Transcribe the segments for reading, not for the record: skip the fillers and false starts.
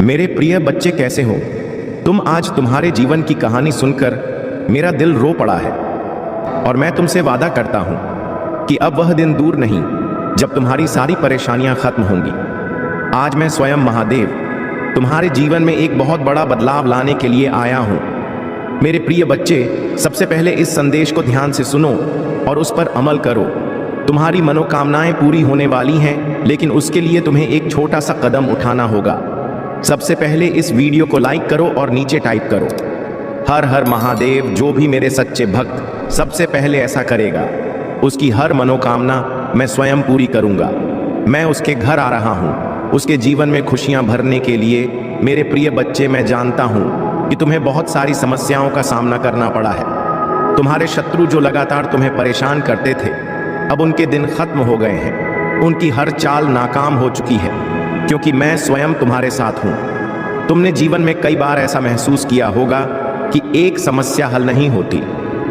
मेरे प्रिय बच्चे कैसे हो तुम। आज तुम्हारे जीवन की कहानी सुनकर मेरा दिल रो पड़ा है और मैं तुमसे वादा करता हूं कि अब वह दिन दूर नहीं जब तुम्हारी सारी परेशानियां खत्म होंगी। आज मैं स्वयं महादेव तुम्हारे जीवन में एक बहुत बड़ा बदलाव लाने के लिए आया हूं। मेरे प्रिय बच्चे, सबसे पहले इस संदेश को ध्यान से सुनो और उस पर अमल करो। तुम्हारी मनोकामनाएं पूरी होने वाली हैं, लेकिन उसके लिए तुम्हें एक छोटा सा कदम उठाना होगा। सबसे पहले इस वीडियो को लाइक करो और नीचे टाइप करो, हर हर महादेव। जो भी मेरे सच्चे भक्त सबसे पहले ऐसा करेगा, उसकी हर मनोकामना मैं स्वयं पूरी करूंगा। मैं उसके घर आ रहा हूं, उसके जीवन में खुशियां भरने के लिए। मेरे प्रिय बच्चे, मैं जानता हूं कि तुम्हें बहुत सारी समस्याओं का सामना करना पड़ा है। तुम्हारे शत्रु जो लगातार तुम्हें परेशान करते थे, अब उनके दिन खत्म हो गए हैं। उनकी हर चाल नाकाम हो चुकी है, क्योंकि मैं स्वयं तुम्हारे साथ हूं। तुमने जीवन में कई बार ऐसा महसूस किया होगा कि एक समस्या हल नहीं होती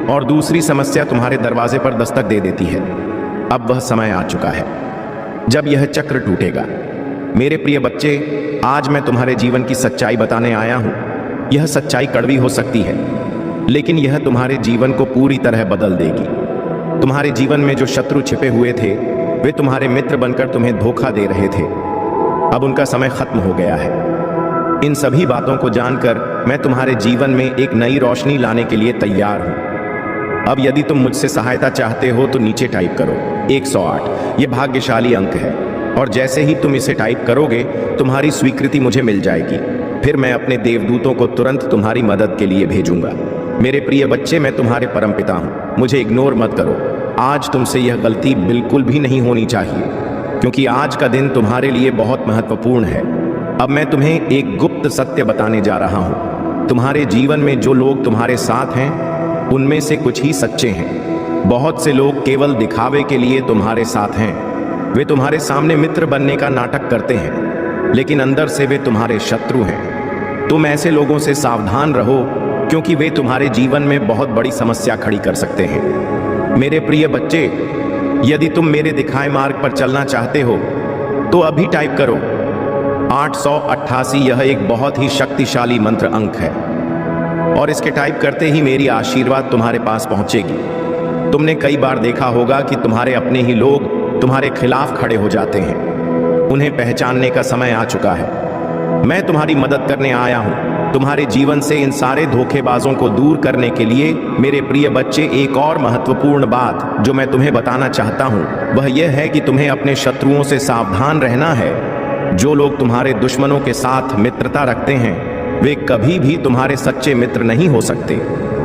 और दूसरी समस्या तुम्हारे दरवाजे पर दस्तक दे देती है। अब वह समय आ चुका है जब यह चक्र टूटेगा। मेरे प्रिय बच्चे, आज मैं तुम्हारे जीवन की सच्चाई बताने आया हूं। यह सच्चाई कड़वी हो सकती है, लेकिन यह तुम्हारे जीवन को पूरी तरह बदल देगी। तुम्हारे जीवन में जो शत्रु छिपे हुए थे, वे तुम्हारे मित्र बनकर तुम्हें धोखा दे रहे थे। अब उनका समय खत्म हो गया है। इन सभी बातों को जानकर मैं तुम्हारे जीवन में एक नई रोशनी लाने के लिए तैयार हूं। अब यदि तुम मुझसे सहायता चाहते हो तो नीचे टाइप करो 108। यह भाग्यशाली अंक है और जैसे ही तुम इसे टाइप करोगे, तुम्हारी स्वीकृति मुझे मिल जाएगी। फिर मैं अपने देवदूतों को तुरंत तुम्हारी मदद के लिए भेजूंगा। मेरे प्रिय बच्चे, मैं तुम्हारे परमपिता हूं, मुझे इग्नोर मत करो। आज तुमसे यह गलती बिल्कुल भी नहीं होनी चाहिए, क्योंकि आज का दिन तुम्हारे लिए बहुत महत्वपूर्ण है। अब मैं तुम्हें एक गुप्त सत्य बताने जा रहा हूं। तुम्हारे जीवन में जो लोग तुम्हारे साथ हैं, उनमें से कुछ ही सच्चे हैं। बहुत से लोग केवल दिखावे के लिए तुम्हारे साथ हैं। वे तुम्हारे सामने मित्र बनने का नाटक करते हैं, लेकिन अंदर से वे तुम्हारे शत्रु हैं। तुम ऐसे लोगों से सावधान रहो, क्योंकि वे तुम्हारे जीवन में बहुत बड़ी समस्या खड़ी कर सकते हैं। मेरे प्रिय बच्चे, यदि तुम मेरे दिखाए मार्ग पर चलना चाहते हो तो अभी टाइप करो 888। यह एक बहुत ही शक्तिशाली मंत्र अंक है और इसके टाइप करते ही मेरी आशीर्वाद तुम्हारे पास पहुंचेगी। तुमने कई बार देखा होगा कि तुम्हारे अपने ही लोग तुम्हारे खिलाफ खड़े हो जाते हैं। उन्हें पहचानने का समय आ चुका है। मैं तुम्हारी मदद करने आया हूं। तुम्हारे जीवन से इन सारे धोखेबाजों को दूर करने के लिए मेरे प्रिय बच्चे, एक और महत्वपूर्ण बात जो मैं तुम्हें बताना चाहता हूं, वह यह है कि तुम्हें अपने शत्रुओं से सावधान रहना है। जो लोग तुम्हारे दुश्मनों के साथ मित्रता रखते हैं, वे कभी भी तुम्हारे सच्चे मित्र नहीं हो सकते।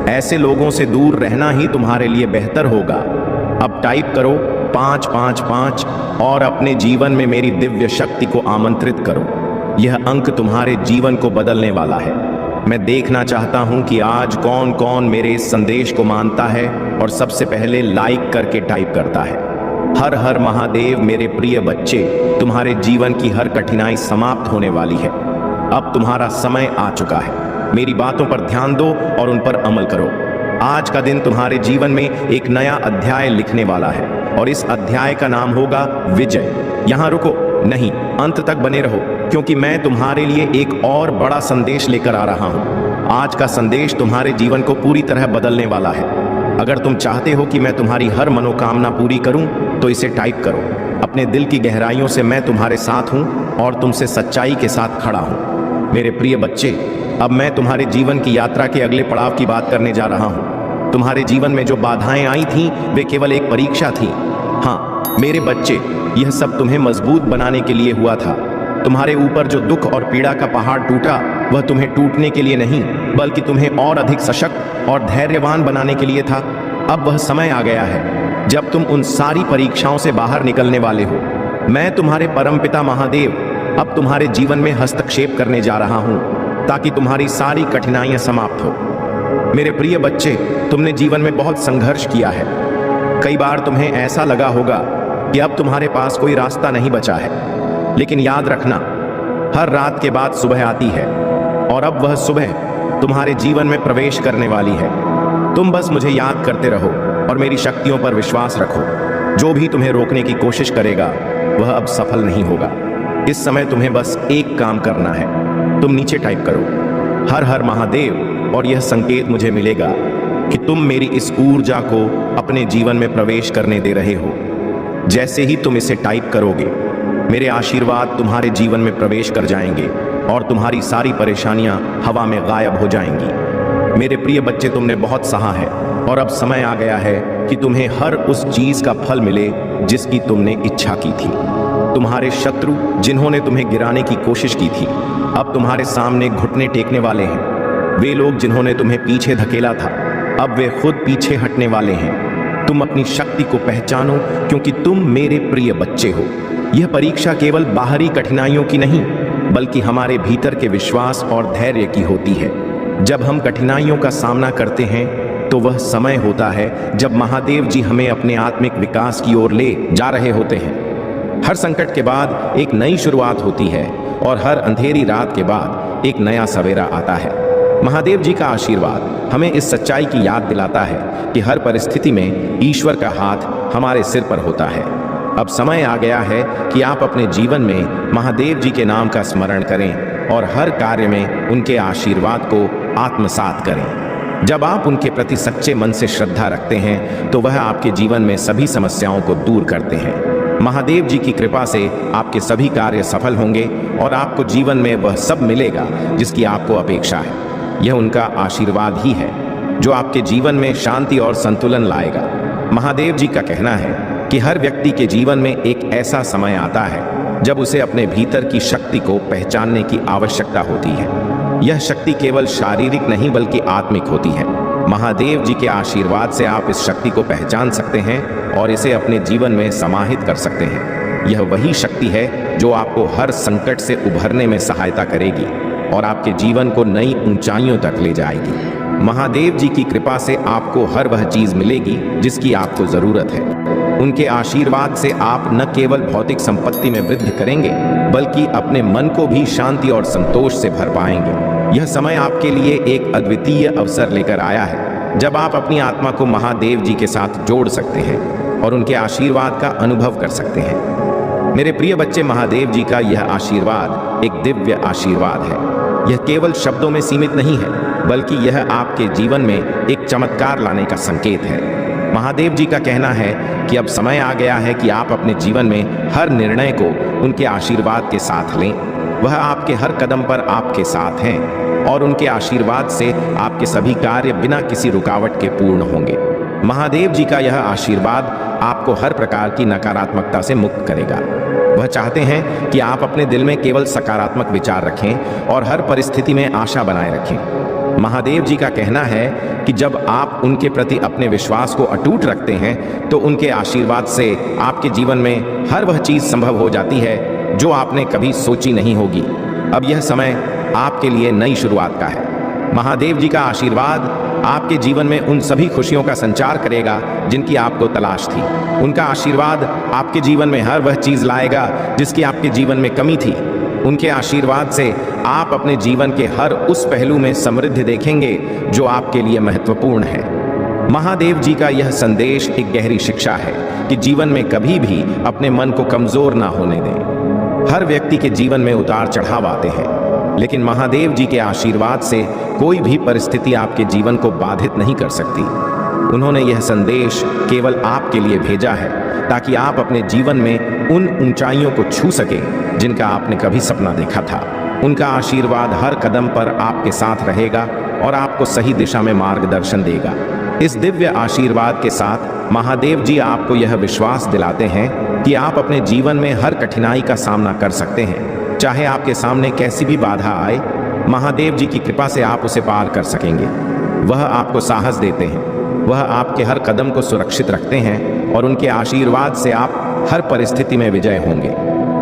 ऐसे लोगों से दूर रहना ही तुम्हारे लिए बेहतर होगा। अब टाइप करो 555 और अपने जीवन में मेरी दिव्य शक्ति को आमंत्रित करो। यह अंक तुम्हारे जीवन को बदलने वाला है। मैं देखना चाहता हूं कि आज कौन कौन मेरे इस संदेश को मानता है और सबसे पहले लाइक करके टाइप करता है। हर हर महादेव। मेरे प्रिय बच्चे, तुम्हारे जीवन की हर कठिनाई समाप्त होने वाली है। अब तुम्हारा समय आ चुका है। मेरी बातों पर ध्यान दो और उन पर अमल करो। आज का दिन तुम्हारे जीवन में एक नया अध्याय लिखने वाला है और इस अध्याय का नाम होगा विजय। यहां रुको नहीं, अंत तक बने रहो, क्योंकि मैं तुम्हारे लिए एक और बड़ा संदेश लेकर आ रहा हूं। आज का संदेश तुम्हारे जीवन को पूरी तरह बदलने वाला है। अगर तुम चाहते हो कि मैं तुम्हारी हर मनोकामना पूरी करूं, तो इसे टाइप करो। अपने दिल की गहराइयों से मैं तुम्हारे साथ हूं और तुमसे सच्चाई के साथ खड़ा हूं। मेरे प्रिय बच्चे, अब मैं तुम्हारे जीवन की यात्रा के अगले पड़ाव की बात करने जा रहा हूं। तुम्हारे जीवन में जो बाधाएं आई थीं, वे केवल एक परीक्षा थी। हाँ मेरे बच्चे, यह सब तुम्हें मजबूत बनाने के लिए हुआ था। तुम्हारे ऊपर जो दुख और पीड़ा का पहाड़ टूटा, वह तुम्हें टूटने के लिए नहीं, बल्कि तुम्हें और अधिक सशक्त और धैर्यवान बनाने के लिए था। अब वह समय आ गया है जब तुम उन सारी परीक्षाओं से बाहर निकलने वाले हो। मैं तुम्हारे परमपिता महादेव अब तुम्हारे जीवन में हस्तक्षेप करने जा रहा हूं, ताकि तुम्हारी सारी कठिनाइयां समाप्त हो। मेरे प्रिय बच्चे, तुमने जीवन में बहुत संघर्ष किया है। कई बार तुम्हें ऐसा लगा होगा कि अब तुम्हारे पास कोई रास्ता नहीं बचा है, लेकिन याद रखना, हर रात के बाद सुबह आती है और अब वह सुबह तुम्हारे जीवन में प्रवेश करने वाली है। तुम बस मुझे याद करते रहो और मेरी शक्तियों पर विश्वास रखो। जो भी तुम्हें रोकने की कोशिश करेगा, वह अब सफल नहीं होगा। इस समय तुम्हें बस एक काम करना है, तुम नीचे टाइप करो हर हर महादेव और यह संकेत मुझे मिलेगा कि तुम मेरी इस ऊर्जा को अपने जीवन में प्रवेश करने दे रहे हो। जैसे ही तुम इसे टाइप करोगे, मेरे आशीर्वाद तुम्हारे जीवन में प्रवेश कर जाएंगे और तुम्हारी सारी परेशानियां हवा में गायब हो जाएंगी। मेरे प्रिय बच्चे, तुमने बहुत सहा है और अब समय आ गया है कि तुम्हें हर उस चीज का फल मिले जिसकी तुमने इच्छा की थी। तुम्हारे शत्रु जिन्होंने तुम्हें गिराने की कोशिश की थी, अब तुम्हारे सामने घुटने टेकने वाले हैं। वे लोग जिन्होंने तुम्हें पीछे धकेला था, अब वे खुद पीछे हटने वाले हैं। तुम अपनी शक्ति को पहचानो, क्योंकि तुम मेरे प्रिय बच्चे हो। यह परीक्षा केवल बाहरी कठिनाइयों की नहीं, बल्कि हमारे भीतर के विश्वास और धैर्य की होती है। जब हम कठिनाइयों का सामना करते हैं तो वह समय होता है जब महादेव जी हमें अपने आत्मिक विकास की ओर ले जा रहे होते हैं। हर संकट के बाद एक नई शुरुआत होती है और हर अंधेरी रात के बाद एक नया सवेरा आता है। महादेव जी का आशीर्वाद हमें इस सच्चाई की याद दिलाता है कि हर परिस्थिति में ईश्वर का हाथ हमारे सिर पर होता है। अब समय आ गया है कि आप अपने जीवन में महादेव जी के नाम का स्मरण करें और हर कार्य में उनके आशीर्वाद को आत्मसात करें। जब आप उनके प्रति सच्चे मन से श्रद्धा रखते हैं तो वह आपके जीवन में सभी समस्याओं को दूर करते हैं। महादेव जी की कृपा से आपके सभी कार्य सफल होंगे और आपको जीवन में वह सब मिलेगा जिसकी आपको अपेक्षा है। यह उनका आशीर्वाद ही है जो आपके जीवन में शांति और संतुलन लाएगा। महादेव जी का कहना है कि हर व्यक्ति के जीवन में एक ऐसा समय आता है जब उसे अपने भीतर की शक्ति को पहचानने की आवश्यकता होती है। यह शक्ति केवल शारीरिक नहीं बल्कि आत्मिक होती है। महादेव जी के आशीर्वाद से आप इस शक्ति को पहचान सकते हैं और इसे अपने जीवन में समाहित कर सकते हैं। यह वही शक्ति है जो आपको हर संकट से उभरने में सहायता करेगी और आपके जीवन को नई ऊंचाइयों तक ले जाएगी। महादेव जी की कृपा से आपको हर वह चीज मिलेगी जिसकी आपको जरूरत है। उनके आशीर्वाद से आप न केवल भौतिक संपत्ति में वृद्धि करेंगे बल्कि अपने मन को भी शांति और संतोष से भर पाएंगे। यह समय आपके लिए एक अद्वितीय अवसर लेकर आया है जब आप अपनी आत्मा को महादेव जी के साथ जोड़ सकते हैं और उनके आशीर्वाद का अनुभव कर सकते हैं। मेरे प्रिय बच्चे, महादेव जी का यह आशीर्वाद एक दिव्य आशीर्वाद है। यह केवल शब्दों में सीमित नहीं है बल्कि यह आपके जीवन में एक चमत्कार लाने का संकेत है। महादेव जी का कहना है कि अब समय आ गया है कि आप अपने जीवन में हर निर्णय को उनके आशीर्वाद के साथ लें। वह आपके हर कदम पर आपके साथ हैं और उनके आशीर्वाद से आपके सभी कार्य बिना किसी रुकावट के पूर्ण होंगे। महादेव जी का यह आशीर्वाद आपको हर प्रकार की नकारात्मकता से मुक्त करेगा। वह चाहते हैं कि आप अपने दिल में केवल सकारात्मक विचार रखें और हर परिस्थिति में आशा बनाए रखें। महादेव जी का कहना है कि जब आप उनके प्रति अपने विश्वास को अटूट रखते हैं तो उनके आशीर्वाद से आपके जीवन में हर वह चीज संभव हो जाती है जो आपने कभी सोची नहीं होगी। अब यह समय आपके लिए नई शुरुआत का है। महादेव जी का आशीर्वाद आपके जीवन में उन सभी खुशियों का संचार करेगा जिनकी आपको तलाश थी। उनका आशीर्वाद आपके जीवन में हर वह चीज लाएगा जिसकी आपके जीवन में कमी थी। उनके आशीर्वाद से आप अपने जीवन के हर उस पहलू में समृद्धि देखेंगे जो आपके लिए महत्वपूर्ण है। महादेव जी का यह संदेश एक गहरी शिक्षा है कि जीवन में कभी भी अपने मन को कमजोर ना होने दें। हर व्यक्ति के जीवन में उतार चढ़ाव आते हैं, लेकिन महादेव जी के आशीर्वाद से कोई भी परिस्थिति आपके जीवन को बाधित नहीं कर सकती। उन्होंने यह संदेश केवल आपके लिए भेजा है ताकि आप अपने जीवन में उन ऊंचाइयों को छू सकें जिनका आपने कभी सपना देखा था। उनका आशीर्वाद हर कदम पर आपके साथ रहेगा और आपको सही दिशा में मार्गदर्शन देगा। इस दिव्य आशीर्वाद के साथ महादेव जी आपको यह विश्वास दिलाते हैं कि आप अपने जीवन में हर कठिनाई का सामना कर सकते हैं। चाहे आपके सामने कैसी भी बाधा आए, महादेव जी की कृपा से आप उसे पार कर सकेंगे। वह आपको साहस देते हैं, वह आपके हर कदम को सुरक्षित रखते हैं और उनके आशीर्वाद से आप हर परिस्थिति में विजय होंगे।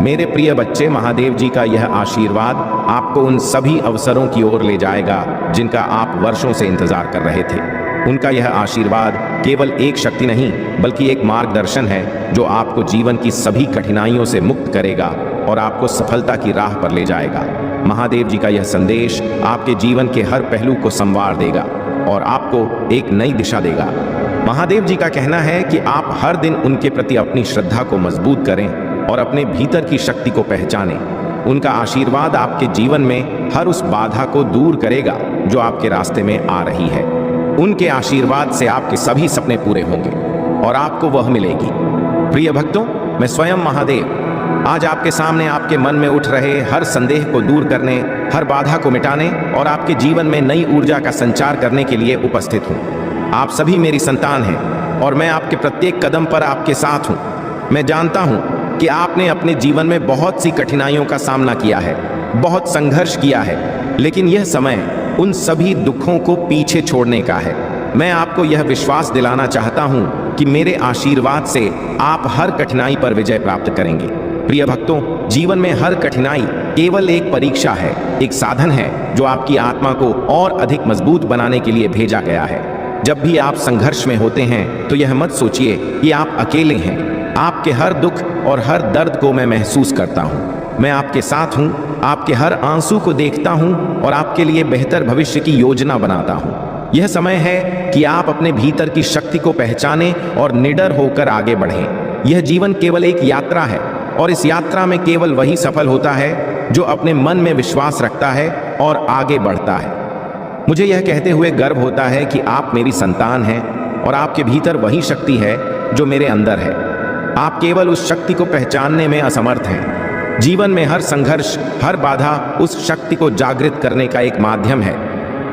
मेरे प्रिय बच्चे, महादेव जी का यह आशीर्वाद आपको उन सभी अवसरों की ओर ले जाएगा जिनका आप वर्षों से इंतजार कर रहे थे। उनका यह आशीर्वाद केवल एक शक्ति नहीं बल्कि एक मार्गदर्शन है जो आपको जीवन की सभी कठिनाइयों से मुक्त करेगा और आपको सफलता की राह पर ले जाएगा। महादेव जी का यह संदेश आपके जीवन के हर पहलू को संवार देगा और आपको एक नई दिशा देगा। महादेव जी का कहना है कि आप हर दिन उनके प्रति अपनी श्रद्धा को मजबूत करें और अपने भीतर की शक्ति को पहचानें। उनका आशीर्वाद आपके जीवन में हर उस बाधा को दूर करेगा जो आपके रास्ते में आ रही है। उनके आशीर्वाद से आपके सभी सपने पूरे होंगे और आपको वह मिलेगी। प्रिय भक्तों, मैं स्वयं महादेव आज आपके सामने आपके मन में उठ रहे हर संदेह को दूर करने, हर बाधा को मिटाने और आपके जीवन में नई ऊर्जा का संचार करने के लिए उपस्थित हूँ। आप सभी मेरी संतान हैं और मैं आपके प्रत्येक कदम पर आपके साथ हूँ। मैं जानता हूँ कि आपने अपने जीवन में बहुत सी कठिनाइयों का सामना किया है, बहुत संघर्ष किया है, लेकिन यह समय उन सभी दुखों को पीछे छोड़ने का है। मैं आपको यह विश्वास दिलाना चाहता हूँ कि मेरे आशीर्वाद से आप हर कठिनाई पर विजय प्राप्त करेंगे। प्रिय भक्तों, जीवन में हर कठिनाई केवल एक परीक्षा है, एक साधन है जो आपकी आत्मा को और अधिक मजबूत बनाने के लिए भेजा गया है। जब भी आप संघर्ष में होते हैं तो यह मत सोचिए कि आप अकेले हैं। आपके हर दुख और हर दर्द को मैं महसूस करता हूँ। मैं आपके साथ हूँ, आपके हर आंसू को देखता हूँ और आपके लिए बेहतर भविष्य की योजना बनाता हूँ। यह समय है कि आप अपने भीतर की शक्ति को पहचानें और निडर होकर आगे बढ़ें। यह जीवन केवल एक यात्रा है और इस यात्रा में केवल वही सफल होता है जो अपने मन में विश्वास रखता है और आगे बढ़ता है। मुझे यह कहते हुए गर्व होता है कि आप मेरी संतान हैं और आपके भीतर वही शक्ति है जो मेरे अंदर है। आप केवल उस शक्ति को पहचानने में असमर्थ हैं। जीवन में हर संघर्ष, हर बाधा उस शक्ति को जागृत करने का एक माध्यम है।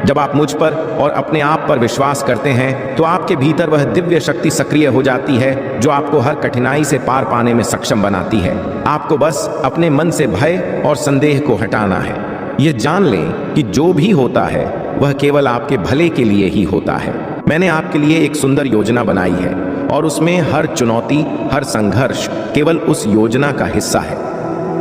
जब आप मुझ पर और अपने आप पर विश्वास करते हैं तो आपके भीतर वह दिव्य शक्ति सक्रिय हो जाती है जो आपको हर कठिनाई से पार पाने में सक्षम बनाती है। आपको बस अपने मन से भय और संदेह को हटाना है। यह जान लें कि जो भी होता है वह केवल आपके भले के लिए ही होता है। मैंने आपके लिए एक सुंदर योजना बनाई है और उसमें हर चुनौती, हर संघर्ष केवल उस योजना का हिस्सा है।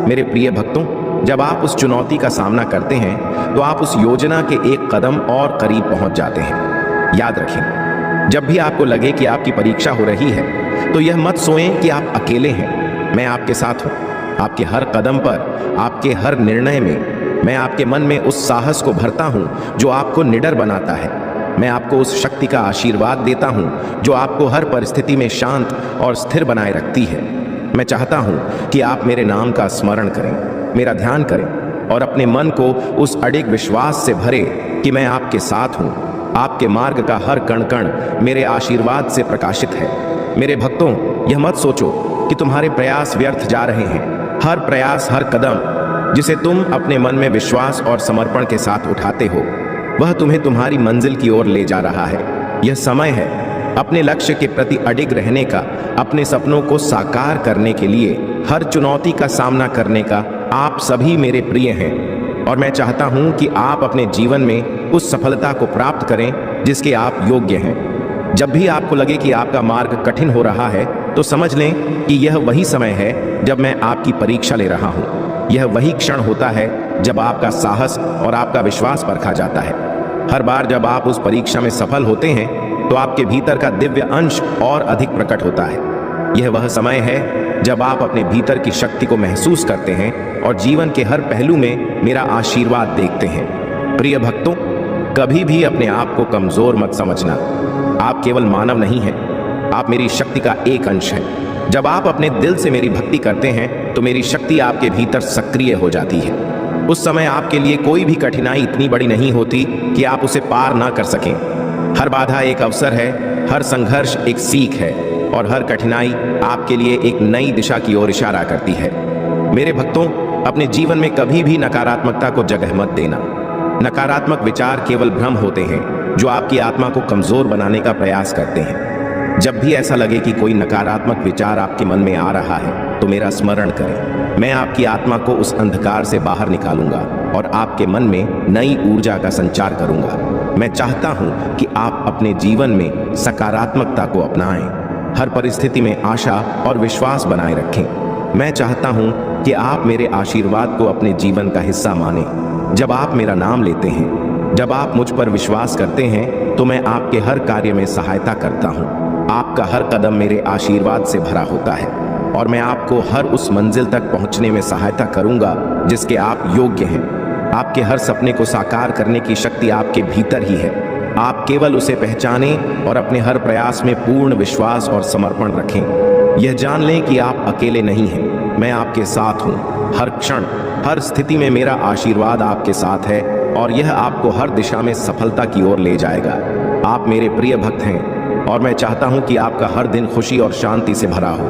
मेरे प्रिय भक्तों, जब आप उस चुनौती का सामना करते हैं तो आप उस योजना के एक कदम और करीब पहुंच जाते हैं। याद रखें, जब भी आपको लगे कि आपकी परीक्षा हो रही है तो यह मत सोचें कि आप अकेले हैं। मैं आपके साथ हूं। आपके हर कदम पर, आपके हर निर्णय में मैं आपके मन में उस साहस को भरता हूं जो आपको निडर बनाता है। मैं आपको उस शक्ति का आशीर्वाद देता हूं जो आपको हर परिस्थिति में शांत और स्थिर बनाए रखती है। मैं चाहता हूं कि आप मेरे नाम का स्मरण करें, मेरा ध्यान करें और अपने मन को उस अडिग विश्वास से भरे कि मैं आपके साथ हूं। आपके मार्ग का हर कण कण मेरे आशीर्वाद से प्रकाशित है। मेरे भक्तों, यह मत सोचो कि तुम्हारे प्रयास व्यर्थ जा रहे हैं। हर प्रयास, हर कदम जिसे तुम अपने मन में विश्वास और समर्पण के साथ उठाते हो वह तुम्हें तुम्हारी मंजिल की ओर ले जा रहा है। यह समय है अपने लक्ष्य के प्रति अडिग रहने का, अपने सपनों को साकार करने के लिए हर चुनौती का सामना करने का। आप सभी मेरे प्रिय हैं और मैं चाहता हूं कि आप अपने जीवन में उस सफलता को प्राप्त करें जिसके आप योग्य हैं। जब भी आपको लगे कि आपका मार्ग कठिन हो रहा है तो समझ लें कि यह वही समय है जब मैं आपकी परीक्षा ले रहा हूं। यह वही क्षण होता है जब आपका साहस और आपका विश्वास परखा जाता है। हर बार जब आप उस परीक्षा में सफल होते हैं तो आपके भीतर का दिव्य अंश और अधिक प्रकट होता है। यह वह समय है जब आप अपने भीतर की शक्ति को महसूस करते हैं और जीवन के हर पहलू में मेरा आशीर्वाद देखते हैं। प्रिय भक्तों, कभी भी अपने आप को कमजोर मत समझना। आप केवल मानव नहीं हैं, आप मेरी शक्ति का एक अंश हैं। जब आप अपने दिल से मेरी भक्ति करते हैं तो मेरी शक्ति आपके भीतर सक्रिय हो जाती है। उस समय आपके लिए कोई भी कठिनाई इतनी बड़ी नहीं होती कि आप उसे पार ना कर सकें। हर बाधा एक अवसर है, हर संघर्ष एक सीख है और हर कठिनाई आपके लिए एक नई दिशा की ओर इशारा करती है। मेरे भक्तों, अपने जीवन में कभी भी नकारात्मकता को जगह मत देना। नकारात्मक विचार केवल भ्रम होते हैं जो आपकी आत्मा को कमजोर बनाने का प्रयास करते हैं। जब भी ऐसा लगे कि कोई नकारात्मक विचार आपके मन में आ रहा है तो मेरा स्मरण करें। मैं आपकी आत्मा को उस अंधकार से बाहर निकालूंगा और आपके मन में नई ऊर्जा का संचार करूंगा। मैं चाहता हूं कि आप अपने जीवन में सकारात्मकता को अपनाएं, हर परिस्थिति में आशा और विश्वास बनाए रखें। मैं चाहता हूं कि आप मेरे आशीर्वाद को अपने जीवन का हिस्सा मानें। जब आप मेरा नाम लेते हैं, जब आप मुझ पर विश्वास करते हैं तो मैं आपके हर कार्य में सहायता करता हूं। आपका हर कदम मेरे आशीर्वाद से भरा होता है और मैं आपको हर उस मंजिल तक पहुंचने में सहायता करूंगा जिसके आप योग्य हैं। आपके हर सपने को साकार करने की शक्ति आपके भीतर ही है। आप केवल उसे पहचानें और अपने हर प्रयास में पूर्ण विश्वास और समर्पण रखें। यह जान लें कि आप अकेले नहीं हैं। मैं आपके साथ हूँ। हर क्षण, हर स्थिति में मेरा आशीर्वाद आपके साथ है और यह आपको हर दिशा में सफलता की ओर ले जाएगा। आप मेरे प्रिय भक्त हैं और मैं चाहता हूँ कि आपका हर दिन खुशी और शांति से भरा हो।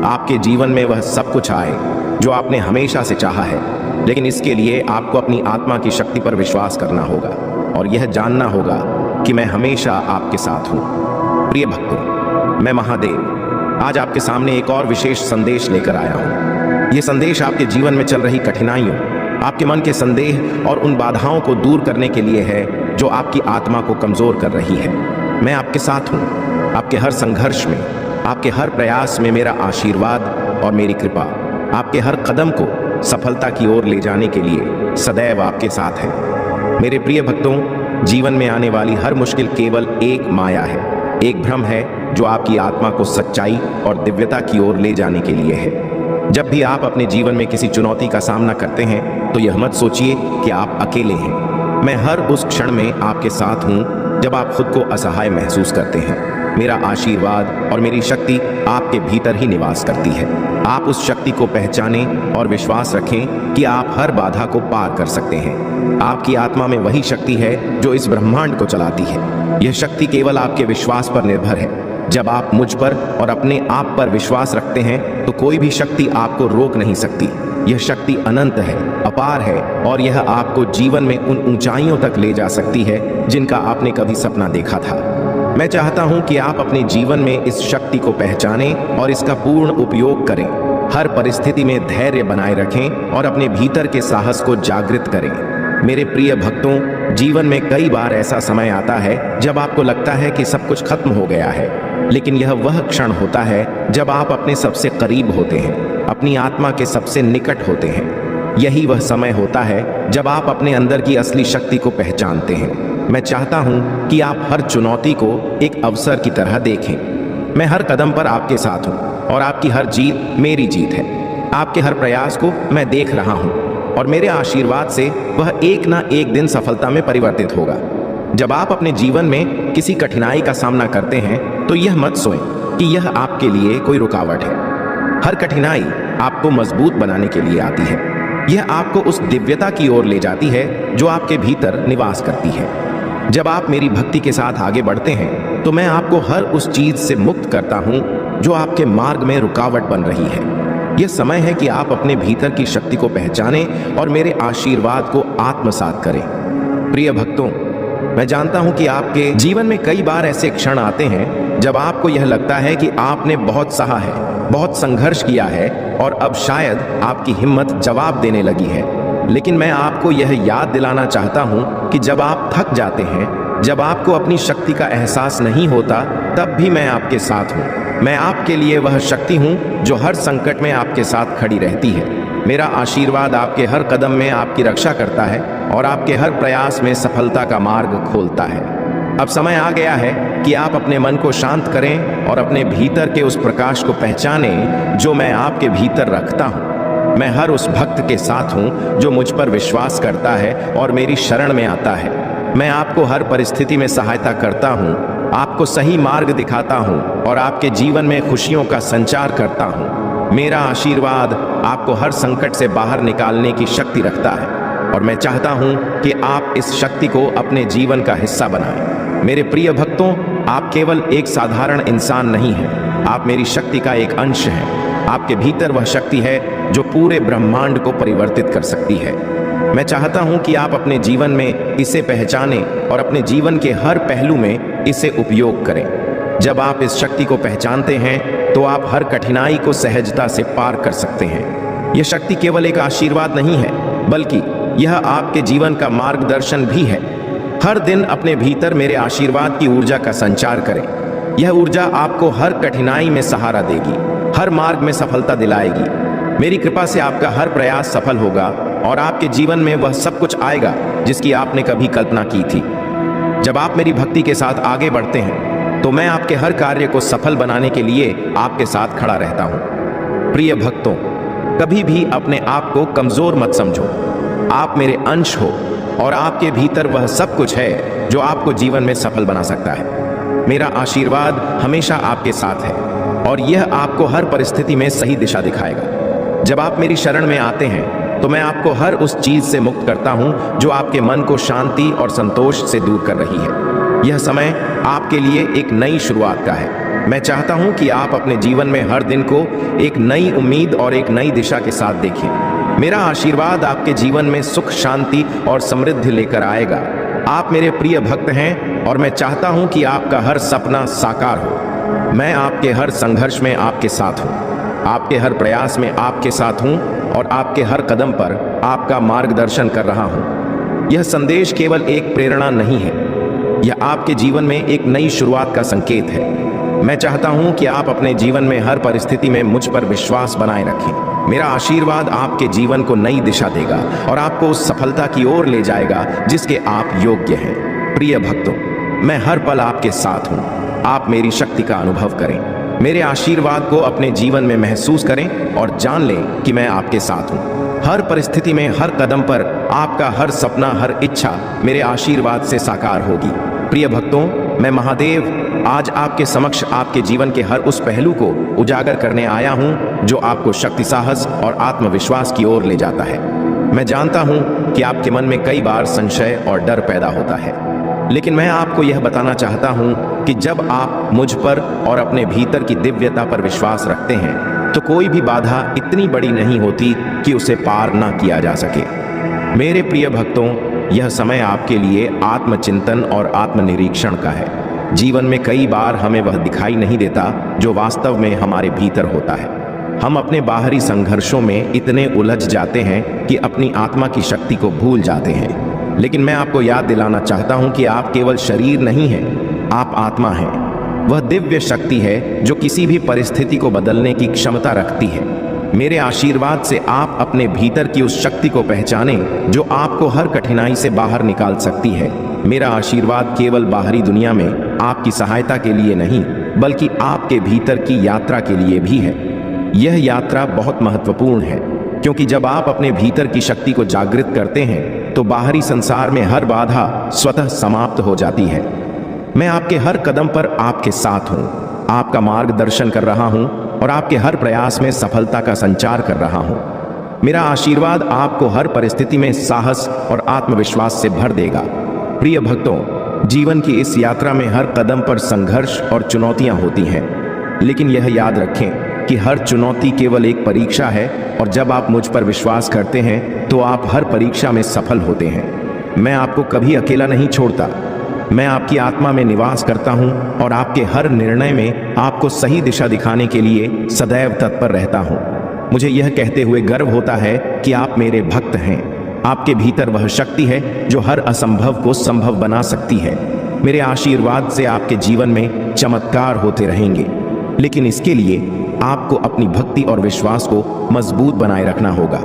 आपके जीवन में वह सब कुछ आए जो आपने हमेशा से चाहा है, लेकिन इसके लिए आपको अपनी आत्मा की शक्ति पर विश्वास करना होगा और यह जानना होगा कि मैं हमेशा आपके साथ हूँ। प्रिय भक्तों, मैं महादेव आज आपके सामने एक और विशेष संदेश लेकर आया हूँ। ये संदेश आपके जीवन में चल रही कठिनाइयों, आपके मन के संदेह और उन बाधाओं को दूर करने के लिए है जो आपकी आत्मा को कमजोर कर रही है। मैं आपके साथ हूँ। आपके हर संघर्ष में, आपके हर प्रयास में मेरा आशीर्वाद और मेरी कृपा आपके हर कदम को सफलता की ओर ले जाने के लिए सदैव आपके साथ है। मेरे प्रिय भक्तों, जीवन में आने वाली हर मुश्किल केवल एक माया है, एक भ्रम है जो आपकी आत्मा को सच्चाई और दिव्यता की ओर ले जाने के लिए है। जब भी आप अपने जीवन में किसी चुनौती का सामना करते हैं तो यह मत सोचिए कि आप अकेले हैं। मैं हर उस क्षण में आपके साथ हूँ जब आप खुद को असहाय महसूस करते हैं। मेरा आशीर्वाद और मेरी शक्ति आपके भीतर ही निवास करती है। आप उस शक्ति को पहचानें और विश्वास रखें कि आप हर बाधा को पार कर सकते हैं। आपकी आत्मा में वही शक्ति है जो इस ब्रह्मांड को चलाती है। यह शक्ति केवल आपके विश्वास पर निर्भर है। जब आप मुझ पर और अपने आप पर विश्वास रखते हैं तो कोई भी शक्ति आपको रोक नहीं सकती। यह शक्ति अनंत है, अपार है और यह आपको जीवन में उन ऊंचाइयों तक ले जा सकती है जिनका आपने कभी सपना देखा था। मैं चाहता हूं कि आप अपने जीवन में इस शक्ति को पहचानें और इसका पूर्ण उपयोग करें। हर परिस्थिति में धैर्य बनाए रखें और अपने भीतर के साहस को जागृत करें। मेरे प्रिय भक्तों, जीवन में कई बार ऐसा समय आता है जब आपको लगता है कि सब कुछ खत्म हो गया है, लेकिन यह वह क्षण होता है जब आप अपने सबसे करीब होते हैं, अपनी आत्मा के सबसे निकट होते हैं। यही वह समय होता है जब आप अपने अंदर की असली शक्ति को पहचानते हैं। मैं चाहता हूं कि आप हर चुनौती को एक अवसर की तरह देखें। मैं हर कदम पर आपके साथ हूं और आपकी हर जीत मेरी जीत है। आपके हर प्रयास को मैं देख रहा हूं और मेरे आशीर्वाद से वह एक ना एक दिन सफलता में परिवर्तित होगा। जब आप अपने जीवन में किसी कठिनाई का सामना करते हैं तो यह मत सोचें कि यह आपके लिए कोई रुकावट है। हर कठिनाई आपको मजबूत बनाने के लिए आती है। यह आपको उस दिव्यता की ओर ले जाती है जो आपके भीतर निवास करती है। जब आप मेरी भक्ति के साथ आगे बढ़ते हैं तो मैं आपको हर उस चीज से मुक्त करता हूं जो आपके मार्ग में रुकावट बन रही है। यह समय है कि आप अपने भीतर की शक्ति को पहचानें और मेरे आशीर्वाद को आत्मसात करें। प्रिय भक्तों, मैं जानता हूं कि आपके जीवन में कई बार ऐसे क्षण आते हैं जब आपको यह लगता है कि आपने बहुत सहा है, बहुत संघर्ष किया है और अब शायद आपकी हिम्मत जवाब देने लगी है। लेकिन मैं आपको यह याद दिलाना चाहता हूं कि जब आप थक जाते हैं, जब आपको अपनी शक्ति का एहसास नहीं होता, तब भी मैं आपके साथ हूं। मैं आपके लिए वह शक्ति हूं जो हर संकट में आपके साथ खड़ी रहती है। मेरा आशीर्वाद आपके हर कदम में आपकी रक्षा करता है और आपके हर प्रयास में सफलता का मार्ग खोलता है। अब समय आ गया है कि आप अपने मन को शांत करें और अपने भीतर के उस प्रकाश को पहचानें जो मैं आपके भीतर रखता हूं। मैं हर उस भक्त के साथ हूं जो मुझ पर विश्वास करता है और मेरी शरण में आता है। मैं आपको हर परिस्थिति में सहायता करता हूं, आपको सही मार्ग दिखाता हूं और आपके जीवन में खुशियों का संचार करता हूं। मेरा आशीर्वाद आपको हर संकट से बाहर निकालने की शक्ति रखता है और मैं चाहता हूं कि आप इस शक्ति को अपने जीवन का हिस्सा बनाएं। मेरे प्रिय भक्तों, आप केवल एक साधारण इंसान नहीं हैं, आप मेरी शक्ति का एक अंश हैं। आपके भीतर वह शक्ति है जो पूरे ब्रह्मांड को परिवर्तित कर सकती है। मैं चाहता हूं कि आप अपने जीवन में इसे पहचानें और अपने जीवन के हर पहलू में इसे उपयोग करें। जब आप इस शक्ति को पहचानते हैं तो आप हर कठिनाई को सहजता से पार कर सकते हैं। यह शक्ति केवल एक आशीर्वाद नहीं है, बल्कि यह आपके जीवन का मार्गदर्शन भी है। हर दिन अपने भीतर मेरे आशीर्वाद की ऊर्जा का संचार करें। यह ऊर्जा आपको हर कठिनाई में सहारा देगी, हर मार्ग में सफलता दिलाएगी। मेरी कृपा से आपका हर प्रयास सफल होगा और आपके जीवन में वह सब कुछ आएगा जिसकी आपने कभी कल्पना की थी। जब आप मेरी भक्ति के साथ आगे बढ़ते हैं तो मैं आपके हर कार्य को सफल बनाने के लिए आपके साथ खड़ा रहता हूँ। प्रिय भक्तों, कभी भी अपने आप को कमजोर मत समझो। आप मेरे अंश हो और आपके भीतर वह सब कुछ है जो आपको जीवन में सफल बना सकता है। मेरा आशीर्वाद हमेशा आपके साथ है और यह आपको हर परिस्थिति में सही दिशा दिखाएगा। जब आप मेरी शरण में आते हैं तो मैं आपको हर उस चीज से मुक्त करता हूं जो आपके मन को शांति और संतोष से दूर कर रही है। यह समय आपके लिए एक नई शुरुआत का है। मैं चाहता हूं कि आप अपने जीवन में हर दिन को एक नई उम्मीद और एक नई दिशा के साथ देखें। मेरा आशीर्वाद आपके जीवन में सुख, शांति और समृद्धि लेकर आएगा। आप मेरे प्रिय भक्त हैं और मैं चाहता हूं कि आपका हर सपना साकार हो। मैं आपके हर संघर्ष में आपके साथ हूं, आपके हर प्रयास में आपके साथ हूं और आपके हर कदम पर आपका मार्गदर्शन कर रहा हूं। यह संदेश केवल एक प्रेरणा नहीं है, यह आपके जीवन में एक नई शुरुआत का संकेत है। मैं चाहता हूं कि आप अपने जीवन में हर परिस्थिति में मुझ पर विश्वास बनाए रखें। मेरा आशीर्वाद आपके जीवन को नई दिशा देगा और आपको उस सफलता की ओर ले जाएगा जिसके आप योग्य हैं। प्रिय भक्तों, मैं हर पल आपके साथ हूं। आप मेरी शक्ति का अनुभव करें, मेरे आशीर्वाद को अपने जीवन में महसूस करें और जान लें कि मैं आपके साथ हूं। हर परिस्थिति में, हर कदम पर आपका हर सपना, हर इच्छा मेरे आशीर्वाद से साकार होगी। प्रिय भक्तों, मैं महादेव आज आपके समक्ष आपके जीवन के हर उस पहलू को उजागर करने आया हूं जो आपको शक्ति, साहस और आत्मविश्वास की ओर ले जाता है। मैं जानता हूं कि आपके मन में कई बार संशय और डर पैदा होता है, लेकिन मैं आपको यह बताना चाहता हूं कि जब आप मुझ पर और अपने भीतर की दिव्यता पर विश्वास रखते हैं तो कोई भी बाधा इतनी बड़ी नहीं होती कि उसे पार ना किया जा सके। मेरे प्रिय भक्तों, यह समय आपके लिए आत्मचिंतन और आत्मनिरीक्षण का है। जीवन में कई बार हमें वह दिखाई नहीं देता जो वास्तव में हमारे भीतर होता है। हम अपने बाहरी संघर्षों में इतने उलझ जाते हैं कि अपनी आत्मा की शक्ति को भूल जाते हैं। लेकिन मैं आपको याद दिलाना चाहता हूं कि आप केवल शरीर नहीं हैं, आप आत्मा हैं। वह दिव्य शक्ति है जो किसी भी परिस्थिति को बदलने की क्षमता रखती है। मेरे आशीर्वाद से आप अपने भीतर की उस शक्ति को पहचानें जो आपको हर कठिनाई से बाहर निकाल सकती है। मेरा आशीर्वाद केवल बाहरी दुनिया में आपकी सहायता के लिए नहीं, बल्कि आपके भीतर की यात्रा के लिए भी है। यह यात्रा बहुत महत्वपूर्ण है, क्योंकि जब आप अपने भीतर की शक्ति को जागृत करते हैं तो बाहरी संसार में हर बाधा स्वतः समाप्त हो जाती है। मैं आपके हर कदम पर आपके साथ हूँ, आपका मार्गदर्शन कर रहा हूँ और आपके हर प्रयास में सफलता का संचार कर रहा हूँ। मेरा आशीर्वाद आपको हर परिस्थिति में साहस और आत्मविश्वास से भर देगा। प्रिय भक्तों, जीवन की इस यात्रा में हर कदम पर संघर्ष और चुनौतियां होती हैं, लेकिन यह याद रखें कि हर चुनौती केवल एक परीक्षा है और जब आप मुझ पर विश्वास करते हैं तो आप हर परीक्षा में सफल होते हैं। मैं आपको कभी अकेला नहीं छोड़ता। मैं आपकी आत्मा में निवास करता हूं और आपके हर निर्णय में आपको सही दिशा दिखाने के लिए सदैव तत्पर रहता हूं। मुझे यह कहते हुए गर्व होता है कि आप मेरे भक्त हैं। आपके भीतर वह शक्ति है जो हर असंभव को संभव बना सकती है। मेरे आशीर्वाद से आपके जीवन में चमत्कार होते रहेंगे, लेकिन इसके लिए आपको अपनी भक्ति और विश्वास को मजबूत बनाए रखना होगा।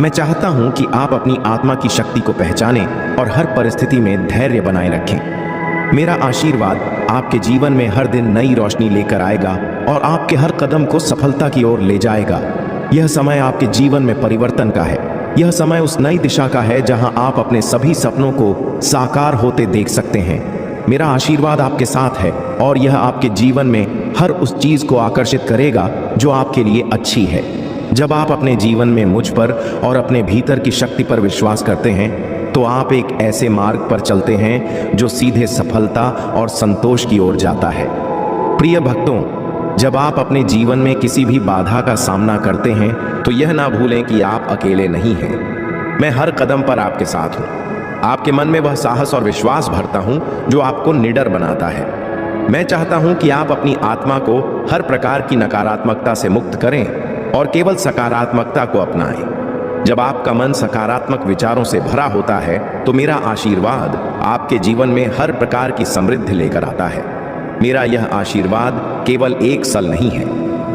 मैं चाहता हूं कि आप अपनी आत्मा की शक्ति को पहचानें और हर परिस्थिति में धैर्य बनाए रखें। मेरा आशीर्वाद आपके जीवन में हर दिन नई रोशनी लेकर आएगा और आपके हर कदम को सफलता की ओर ले जाएगा। यह समय आपके जीवन में परिवर्तन का है। यह समय उस नई दिशा का है जहां आप अपने सभी सपनों को साकार होते देख सकते हैं। मेरा आशीर्वाद आपके साथ है और यह आपके जीवन में हर उस चीज को आकर्षित करेगा जो आपके लिए अच्छी है। जब आप अपने जीवन में मुझ पर और अपने भीतर की शक्ति पर विश्वास करते हैं तो आप एक ऐसे मार्ग पर चलते हैं जो सीधे सफलता और संतोष की ओर जाता है। प्रिय भक्तों, जब आप अपने जीवन में किसी भी बाधा का सामना करते हैं तो यह ना भूलें कि आप अकेले नहीं हैं। मैं हर कदम पर आपके साथ हूँ। आपके मन में वह साहस और विश्वास भरता हूँ जो आपको निडर बनाता है। मैं चाहता हूँ कि आप अपनी आत्मा को हर प्रकार की नकारात्मकता से मुक्त करें और केवल सकारात्मकता को अपनाएं। जब आपका मन सकारात्मक विचारों से भरा होता है तो मेरा आशीर्वाद आपके जीवन में हर प्रकार की समृद्धि लेकर आता है। मेरा यह आशीर्वाद केवल एक सल नहीं है,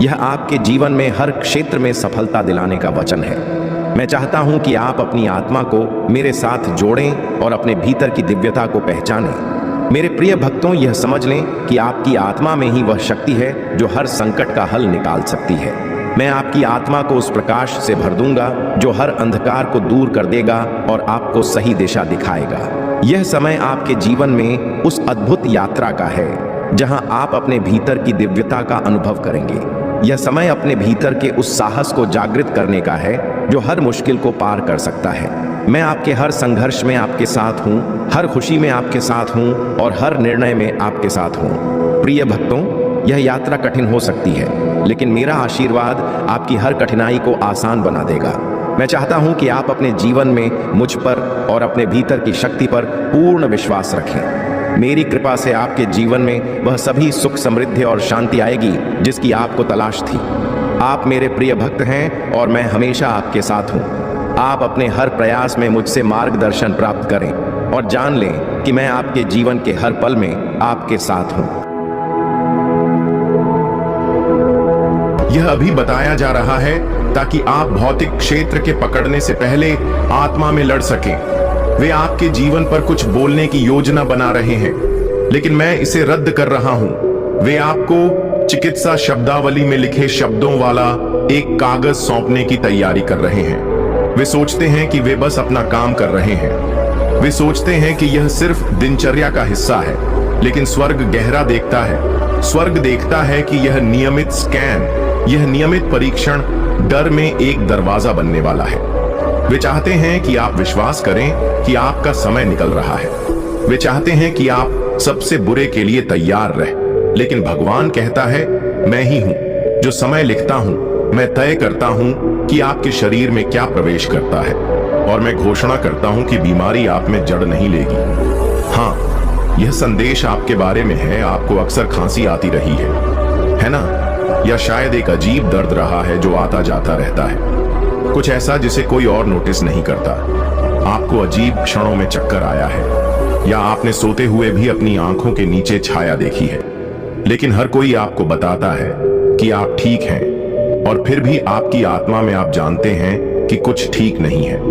यह आपके जीवन में हर क्षेत्र में सफलता दिलाने का वचन है। मैं चाहता हूं कि आप अपनी आत्मा को मेरे साथ जोड़ें और अपने भीतर की दिव्यता को पहचानें। मेरे प्रिय भक्तों, यह समझ लें कि आपकी आत्मा में ही वह शक्ति है जो हर संकट का हल निकाल सकती है। मैं आपकी आत्मा को उस प्रकाश से भर दूंगा जो हर अंधकार को दूर कर देगा और आपको सही दिशा दिखाएगा। यह समय आपके जीवन में उस अद्भुत यात्रा का है जहां आप अपने भीतर की दिव्यता का अनुभव करेंगे। यह समय अपने भीतर के उस साहस को जागृत करने का है जो हर मुश्किल को पार कर सकता है। मैं आपके हर संघर्ष में आपके साथ हूँ, हर खुशी में आपके साथ हूँ और हर निर्णय में आपके साथ हूँ। प्रिय भक्तों, यह यात्रा कठिन हो सकती है, लेकिन मेरा आशीर्वाद आपकी हर कठिनाई को आसान बना देगा। मैं चाहता हूं कि आप अपने जीवन में मुझ पर और अपने भीतर की शक्ति पर पूर्ण विश्वास रखें। मेरी कृपा से आपके जीवन में वह सभी सुख, समृद्धि और शांति आएगी जिसकी आपको तलाश थी। आप मेरे प्रिय भक्त हैं और मैं हमेशा आपके साथ हूं। आप अपने हर प्रयास में मुझसे मार्गदर्शन प्राप्त करें और जान लें कि मैं आपके जीवन के हर पल में आपके साथ हूं। यह अभी बताया जा रहा है ताकि आप भौतिक क्षेत्र के पकड़ने से पहले आत्मा में लड़ सकें। वे आपके जीवन पर कुछ बोलने की योजना बना रहे हैं, लेकिन मैं इसे रद्द कर रहा हूं। वे आपको चिकित्सा शब्दावली में लिखे शब्दों वाला एक कागज सौंपने की तैयारी कर रहे हैं। वे सोचते हैं कि वे बस अपना काम कर रहे हैं। वे सोचते हैं कि यह सिर्फ दिनचर्या का हिस्सा है, लेकिन स्वर्ग गहरा देखता है। स्वर्ग देखता है कि यह नियमित स्कैन, यह नियमित परीक्षण डर में एक दरवाजा बनने वाला है। वे चाहते हैं कि आप विश्वास करें कि आपका समय निकल रहा है। वे चाहते हैं कि आप सबसे बुरे के लिए तैयार रहें, लेकिन भगवान कहता है, मैं ही हूं जो समय लिखता हूं। मैं तय करता हूं कि आपके शरीर में क्या प्रवेश करता है, और मैं घोषणा करता हूं कि बीमारी आप में जड़ नहीं लेगी। हाँ, यह संदेश आपके बारे में है। आपको अक्सर खांसी आती रही है ना? या शायद एक अजीब दर्द रहा है जो आता जाता रहता है, कुछ ऐसा जिसे कोई और नोटिस नहीं करता। आपको अजीब क्षणों में चक्कर आया है, या आपने सोते हुए भी अपनी आंखों के नीचे छाया देखी है, लेकिन हर कोई आपको बताता है कि आप ठीक हैं, और फिर भी आपकी आत्मा में आप जानते हैं कि कुछ ठीक नहीं है।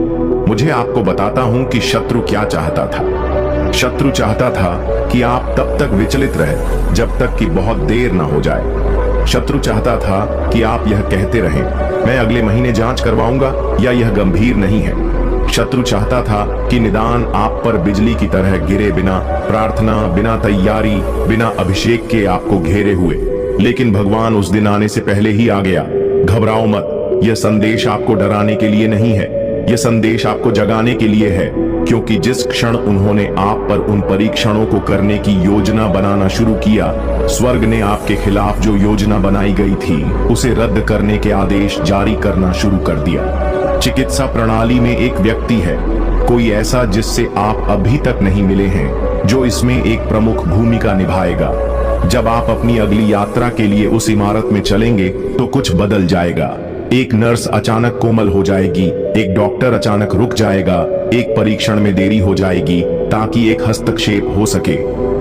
मुझे आपको बताता हूं कि शत्रु क्या चाहता था। शत्रु चाहता था कि आप तब तक विचलित रहे जब तक कि बहुत देर ना हो जाए। शत्रु चाहता था कि आप यह कहते रहें, मैं अगले महीने जांच करवाऊंगा, या यह गंभीर नहीं है। शत्रु चाहता था कि निदान आप पर बिजली की तरह गिरे बिना प्रार्थना, बिना तैयारी, बिना अभिषेक के आपको घेरे हुए। लेकिन भगवान उस दिन आने से पहले ही आ गया। घबराओ मत, यह संदेश आपको डराने के लिए नहीं है, यह संदेश आपको जगाने के लिए है, क्योंकि जिस क्षण उन्होंने आप पर उन परीक्षणों को करने की योजना बनाना शुरू किया, स्वर्ग ने आपके खिलाफ जो योजना बनाई गई थी उसे रद्द करने के आदेश जारी करना शुरू कर दिया। चिकित्सा प्रणाली में एक व्यक्ति है, कोई ऐसा जिससे आप अभी तक नहीं मिले हैं, जो इसमें एक प्रमुख भूमिका निभाएगा। जब आप अपनी अगली यात्रा के लिए उस इमारत में चलेंगे तो कुछ बदल जाएगा। एक नर्स अचानक कोमल हो जाएगी, एक डॉक्टर अचानक रुक जाएगा, एक परीक्षण में देरी हो जाएगी ताकि एक हस्तक्षेप हो सके।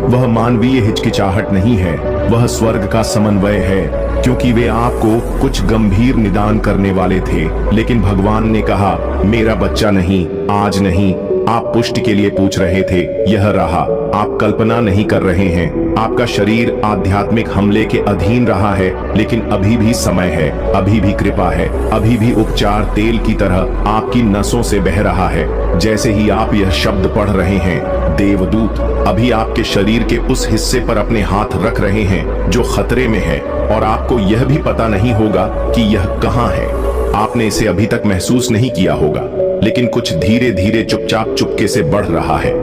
वह मानवीय हिचकिचाहट नहीं है, वह स्वर्ग का समन्वय है, क्योंकि वे आपको कुछ गंभीर निदान करने वाले थे, लेकिन भगवान ने कहा, मेरा बच्चा नहीं, आज नहीं। आप पुष्टि के लिए पूछ रहे थे, यह रहा। आप कल्पना नहीं कर रहे हैं, आपका शरीर आध्यात्मिक हमले के अधीन रहा है, लेकिन अभी भी समय है, अभी भी कृपा है, अभी भी उपचार तेल की तरह आपकी नसों से बह रहा है। जैसे ही आप यह शब्द पढ़ रहे हैं, देवदूत अभी आपके शरीर के उस हिस्से पर अपने हाथ रख रहे हैं जो खतरे में है, और आपको यह भी पता नहीं होगा कि यह कहां है। आपने इसे अभी तक महसूस नहीं किया होगा, लेकिन कुछ धीरे धीरे चुपचाप चुपके से बढ़ रहा है।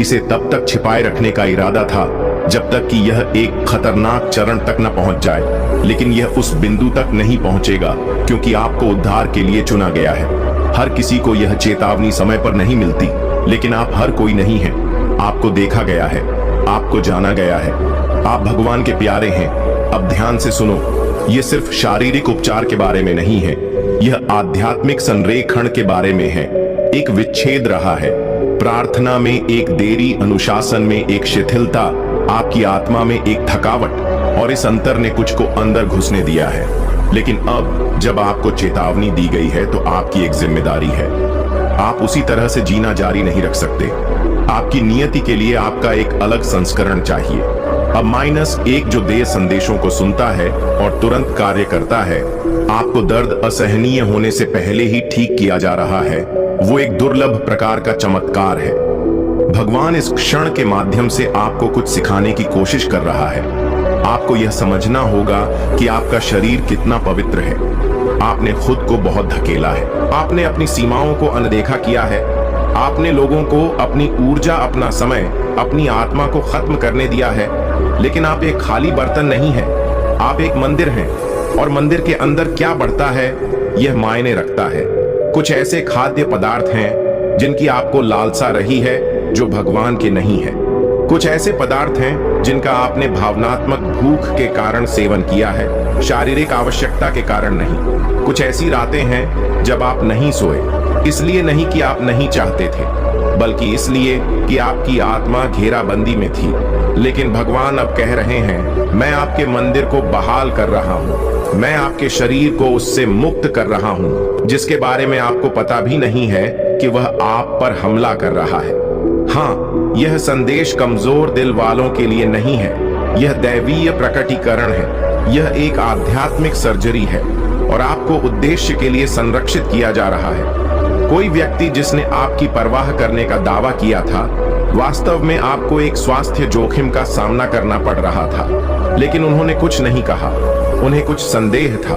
इसे तब तक छिपाए रखने का इरादा था जब तक कि यह एक खतरनाक चरण तक न पहुंच जाए, लेकिन यह उस बिंदु तक नहीं पहुंचेगा, क्योंकि आपको उद्धार के लिए चुना गया है। हर किसी को यह चेतावनी समय पर नहीं मिलती, लेकिन आप हर कोई नहीं हैं। आपको देखा गया है, आपको जाना गया है, आप भगवान के प्यारे हैं। अब ध्यान से सुनो, यह सिर्फ शारीरिक उपचार के बारे में नहीं है, यह आध्यात्मिक संरेखण के बारे में है। एक विच्छेद रहा है, प्रार्थना में एक देरी, अनुशासन में एक शिथिलता, आपकी आत्मा में एक थकावट, और इस अंतर ने कुछ को अंदर घुसने दिया है। लेकिन अब जब आपको चेतावनी दी गई है तो आपकी एक जिम्मेदारी है। आप उसी तरह से जीना जारी नहीं रख सकते। आपकी नियति के लिए आपका एक अलग संस्करण चाहिए। अब -1 जो देर संदेशों को सुनता है और तुरंत कार्य करता है, आपको दर्द असहनीय होने से पहले ही ठीक किया जा रहा है, वो एक दुर्लभ प्रकार का चमत्कार है। भगवान इस क्षण के माध्यम से आपको कुछ सिखाने की कोशिश कर रहा है। आपको यह समझना होगा कि आपका शरीर कितना पवित्र है। आपने खुद को बहुत धकेला है, आपने अपनी सीमाओं को अनदेखा किया है, आपने लोगों को अपनी ऊर्जा, अपना समय, अपनी आत्मा को खत्म करने दिया है। लेकिन आप एक खाली बर्तन नहीं हैं, आप एक मंदिर हैं, और मंदिर के अंदर क्या बढ़ता है यह मायने रखता है। कुछ ऐसे खाद्य पदार्थ हैं जिनकी आपको लालसा रही है जो भगवान के नहीं है। कुछ ऐसे पदार्थ हैं जिनका आपने भावनात्मक भूख के कारण सेवन किया है, शारीरिक आवश्यकता के कारण नहीं। कुछ ऐसी रातें हैं जब आप नहीं सोए, इसलिए नहीं कि आप नहीं चाहते थे, बल्कि इसलिए कि आपकी आत्मा घेराबंदी में थी। लेकिन भगवान अब कह रहे हैं, मैं आपके मंदिर को बहाल कर रहा हूं, मैं आपके शरीर को उससे मुक्त कर रहा हूं, जिसके बारे में आपको पता भी नहीं है कि वह आप पर हमला कर रहा है। हाँ, यह संदेश कमजोर दिल वालों के लिए नहीं है, यह दैवीय प्रकटीकरण है, यह एक आध्यात्मिक सर्जरी है और आपको उद्देश्य के लिए संरक्षित किया जा रहा है। कोई व्यक्ति जिसने आपकी परवाह करने का दावा किया था, वास्तव में आपको एक स्वास्थ्य जोखिम का सामना करना पड़ रहा था, लेकिन उन्होंने कुछ नहीं कहा। उन्हें कुछ संदेह था,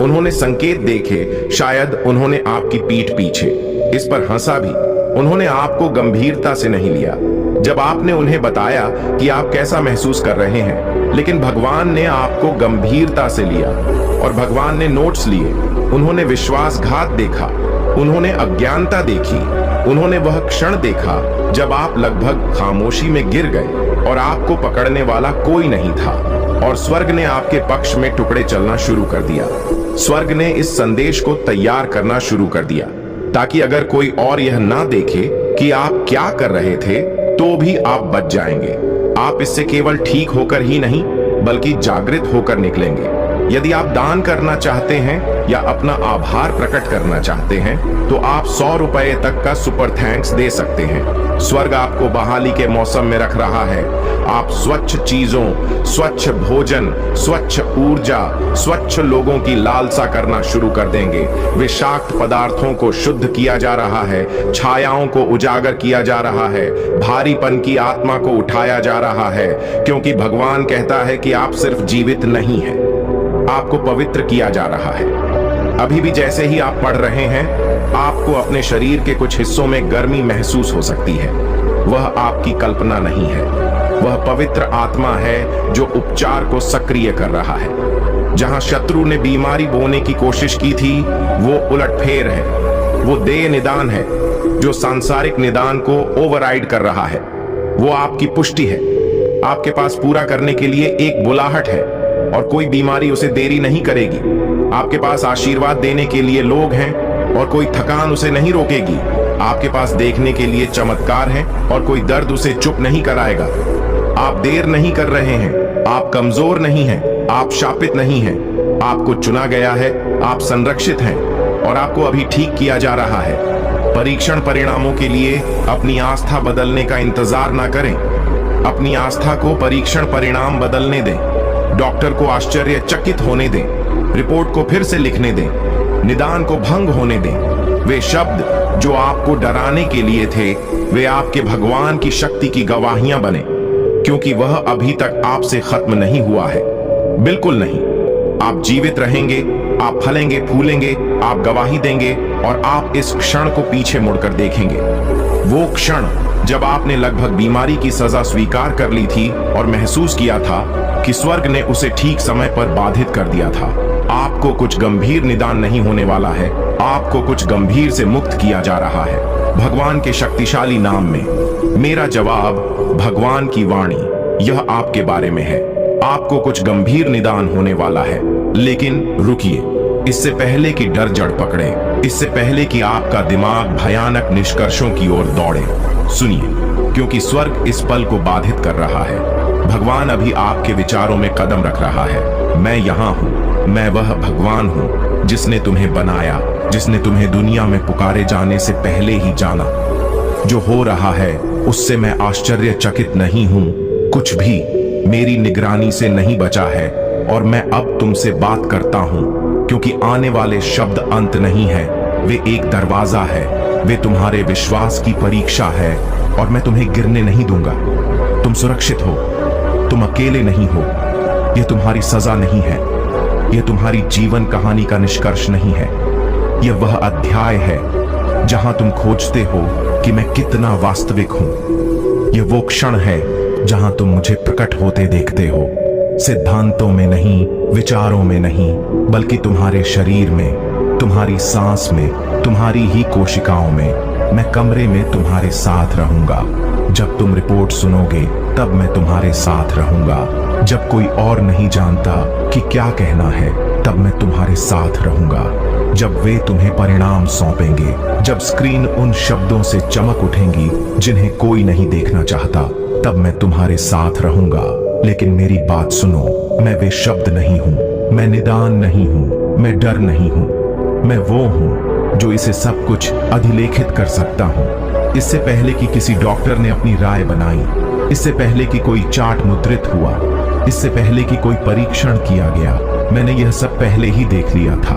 उन्होंने संकेत देखे, शायद उन्होंने आपकी पीठ पीछे इस पर हंसा भी। उन्होंने आपको गंभीरता से नहीं लिया जब आपने उन्हें बताया कि आप कैसा महसूस कर रहे हैं, लेकिन भगवान ने आपको गंभीरता से लिया और भगवान ने नोट्स लिए। उन्होंने विश्वासघात देखा, उन्होंने अज्ञानता देखी, उन्होंने वह क्षण देखा जब आप लगभग खामोशी में गिर गए और आपको पकड़ने वाला कोई नहीं था, और स्वर्ग ने आपके पक्ष में टुकड़े चलना शुरू कर दिया। स्वर्ग ने इस संदेश को तैयार करना शुरू कर दिया ताकि अगर कोई और यह ना देखे कि आप क्या कर रहे थे तो भी आप बच जाएंगे। आप इससे केवल ठीक होकर ही नहीं बल्कि जागृत होकर निकलेंगे। यदि आप दान करना चाहते हैं या अपना आभार प्रकट करना चाहते हैं तो आप 100 रुपए तक का सुपर थैंक्स दे सकते हैं। स्वर्ग आपको बहाली के मौसम में रख रहा है। आप स्वच्छ चीजों, स्वच्छ भोजन, स्वच्छ ऊर्जा, स्वच्छ लोगों की लालसा करना शुरू कर देंगे। विषाक्त पदार्थों को शुद्ध किया जा रहा है, छायाओं को उजागर किया जा रहा है, भारीपन की आत्मा को उठाया जा रहा है, क्योंकि भगवान कहता है कि आप सिर्फ जीवित नहीं हैं, आपको पवित्र किया जा रहा है। अभी भी जैसे ही आप पढ़ रहे हैं, आपको अपने शरीर के कुछ हिस्सों में गर्मी महसूस हो सकती है। वह आपकी कल्पना नहीं है, वह पवित्र आत्मा है जो उपचार को सक्रिय कर रहा है। जहां शत्रु ने बीमारी बोने की कोशिश की थी, वो उलटफेर है। वो देह निदान है जो सांसारिक निदान को ओवरराइड कर रहा है। वो आपकी पुष्टि है। आपके पास पूरा करने के लिए एक बुलाहट है और कोई बीमारी उसे देरी नहीं करेगी। आपके पास आशीर्वाद देने के लिए लोग हैं और कोई थकान उसे नहीं रोकेगी। आपके पास देखने के लिए चमत्कार है और कोई दर्द उसे चुप नहीं कराएगा। आप देर नहीं कर रहे हैं, आप कमजोर नहीं हैं, आप शापित नहीं हैं। आपको चुना गया है, आप संरक्षित हैं और आपको अभी ठीक किया जा रहा है। परीक्षण परिणामों के लिए अपनी आस्था बदलने का इंतजार ना करें। अपनी आस्था को परीक्षण परिणाम बदलने दें। डॉक्टर को आश्चर्यचकित होने दें, रिपोर्ट को फिर से लिखने दें, निदान को भंग होने दें। वे शब्द जो आपको डराने के लिए थे, वे आपके भगवान की शक्ति की गवाहियां बने, क्योंकि वह अभी तक आपसे खत्म नहीं हुआ है। बिल्कुल नहीं। आप जीवित रहेंगे, आप फलेंगे फूलेंगे, आप गवाही देंगे और आप इस क्षण को पीछे मुड़कर देखेंगे। वो क्षण जब आपने लगभग बीमारी की सजा स्वीकार कर ली थी और महसूस किया था कि स्वर्ग ने उसे ठीक समय पर बाधित कर दिया था। आपको कुछ गंभीर निदान नहीं होने वाला है, आपको कुछ गंभीर से मुक्त किया जा रहा है भगवान के शक्तिशाली नाम में। मेरा जवाब भगवान की वाणी यह आपके बारे में है। आपको कुछ गंभीर निदान होने वाला है, लेकिन रुकिए, इससे पहले कि डर जड़ पकड़े, इससे पहले कि आपका दिमाग भयानक निष्कर्षों की ओर दौड़े, सुनिए, क्योंकि स्वर्ग इस पल को बाधित कर रहा है। भगवान अभी आपके विचारों में कदम रख रहा है। मैं यहाँ हूँ, मैं वह भगवान हूँ जिसने तुम्हें बनाया, जिसने तुम्हें दुनिया में पुकारे जाने से पहले ही जाना। जो हो रहा है उससे मैं आश्चर्यचकित नहीं हूँ। कुछ भी मेरी निगरानी से नहीं बचा है और मैं अब तुमसे बात करता हूँ, क्योंकि आने वाले शब्द अंत नहीं है, वे एक दरवाजा है, वे तुम्हारे विश्वास की परीक्षा है और मैं तुम्हें गिरने नहीं दूंगा। तुम सुरक्षित हो, तुम अकेले नहीं हो। यह तुम्हारी सजा नहीं है, यह तुम्हारी जीवन कहानी का निष्कर्ष नहीं है। यह वह अध्याय है जहां तुम खोजते हो कि मैं कितना वास्तविक हूं। यह वो क्षण है जहां तुम मुझे प्रकट होते देखते हो, सिद्धांतों में नहीं, विचारों में नहीं, बल्कि तुम्हारे शरीर में, तुम्हारी सांस में, तुम्हारी ही कोशिकाओं में। मैं कमरे में तुम्हारे साथ रहूंगा। जब तुम रिपोर्ट सुनोगे तब मैं तुम्हारे साथ रहूंगा। जब कोई और नहीं जानता कि क्या कहना है तब मैं तुम्हारे साथ रहूंगा। जब वे तुम्हें परिणाम सौंपेंगे, जब स्क्रीन उन शब्दों से चमक उठेंगी जिन्हें कोई नहीं देखना चाहता, तब मैं तुम्हारे साथ रहूंगा। लेकिन मेरी बात सुनो, मैं वे शब्द नहीं हूं, मैं निदान नहीं हूं, मैं डर नहीं हूं। मैं वो हूं जो इसे सब कुछ अधिलेखित कर सकता हूं। इससे पहले कि किसी डॉक्टर ने अपनी राय बनाई, इससे पहले कि कोई चार्ट मुद्रित हुआ, इससे पहले कि कोई परीक्षण किया गया, मैंने यह सब पहले ही देख लिया था।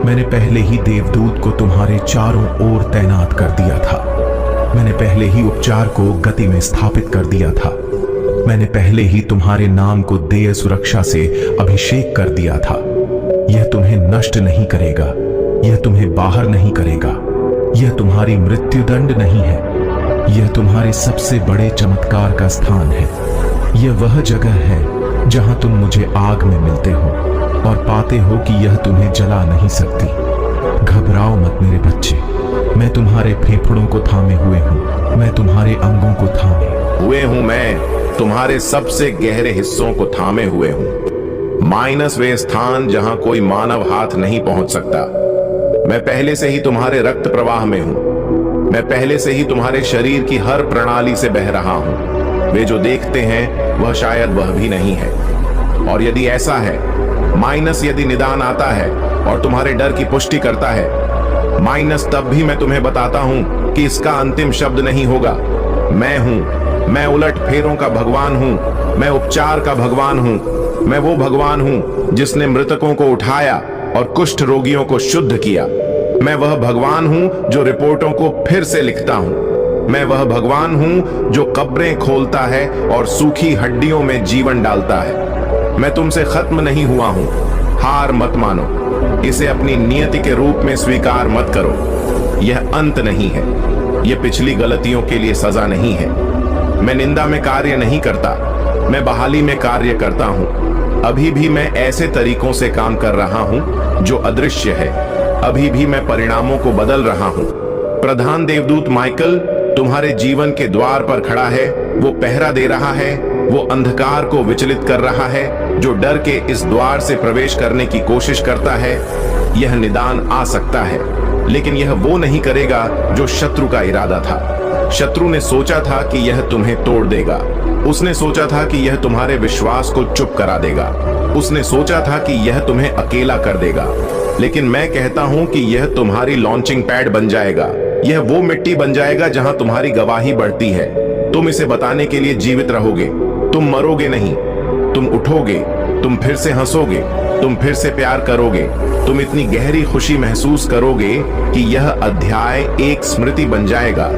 मैंने पहले ही देवदूत को तुम्हारे चारों ओर तैनात कर दिया था। मैंने पहले ही उपचार को गति में स्थापित कर दिया था। मैंने पहले ही तुम्हारे नाम को देय सुरक्षा से अभिषेक कर दिया था। यह तुम्हें नष्ट नहीं करेगा, यह तुम्हें बाहर नहीं करेगा, यह तुम्हारी मृत्युदंड नहीं है, यह तुम्हारे सबसे बड़े चमत्कार का स्थान है। यह वह जगह है जहां तुम मुझे आग में मिलते हो और पाते हो कि यह तुम्हें जला नहीं सकती। घबराओ मत मेरे बच्चे, मैं तुम्हारे फेफड़ों को थामे हुए हूं, मैं तुम्हारे अंगों को थामे हुए हूं, मैं तुम्हारे सबसे गहरे हिस्सों को थामे हुए हूं, माइनस वे स्थान जहां कोई मानव हाथ नहीं पहुंच सकता। मैं पहले से ही तुम्हारे रक्त प्रवाह में हूं, मैं पहले से ही तुम्हारे शरीर की हर प्रणाली से बह रहा हूं। वे जो देखते हैं वह शायद वह भी नहीं है। और यदि ऐसा है, माइनस यदि निदान आता है और तुम्हारे डर की पुष्टि करता है, माइनस तब भी मैं तुम्हें बताता हूं कि इसका अंतिम शब्द नहीं होगा। मैं हूं, मैं उलट फेरों का भगवान हूं, मैं उपचार का भगवान हूं, मैं वो भगवान हूं जिसने मृतकों को उठाया और कुष्ठ रोगियों को शुद्ध किया। मैं वह भगवान हूं जो रिपोर्टों को फिर से लिखता हूं। मैं वह भगवान हूं जो कब्रें खोलता है और सूखी हड्डियों में जीवन डालता है। मैं तुमसे खत्म नहीं हुआ हूं, हार मत मानो, इसे अपनी नियति के रूप में स्वीकार मत करो। यह अंत नहीं है, यह पिछली गलतियों के लिए सजा नहीं है। मैं निंदा में कार्य नहीं करता, मैं बहाली में कार्य करता हूं। अभी भी मैं ऐसे तरीकों से काम कर रहा हूं जो अदृश्य है। अभी भी मैं परिणामों को बदल रहा हूं। प्रधान देवदूत माइकल तुम्हारे जीवन के द्वार पर खड़ा है, वो पहरा दे रहा है, वो अंधकार को विचलित कर रहा है जो डर के इस द्वार से प्रवेश करने की कोशिश करता है। यह निदान आ सकता है, लेकिन यह वो नहीं करेगा जो शत्रु का इरादा था। शत्रु ने सोचा था कि यह तुम्हें तोड़ देगा, उसने सोचा था कि यह तुम्हारे विश्वास को चुप करा देगा, उसने सोचा था कि यह तुम्हें अकेला कर देगा। लेकिन मैं कहता हूं कि यह तुम्हारी लॉन्चिंग पैड बन जाएगा। यह वो मिट्टी बन जाएगा जहां तुम्हारी गवाही बढ़ती है। तुम इसे बताने के लिए जीवित रहोगे। तुम मरोगे नहीं, तुम उठोगे, तुम फिर से हंसोगे, तुम फिर से प्यार करोगे। तुम इतनी गहरी खुशी महसूस करोगे कि यह अध्याय एक स्मृति बन जाएगा।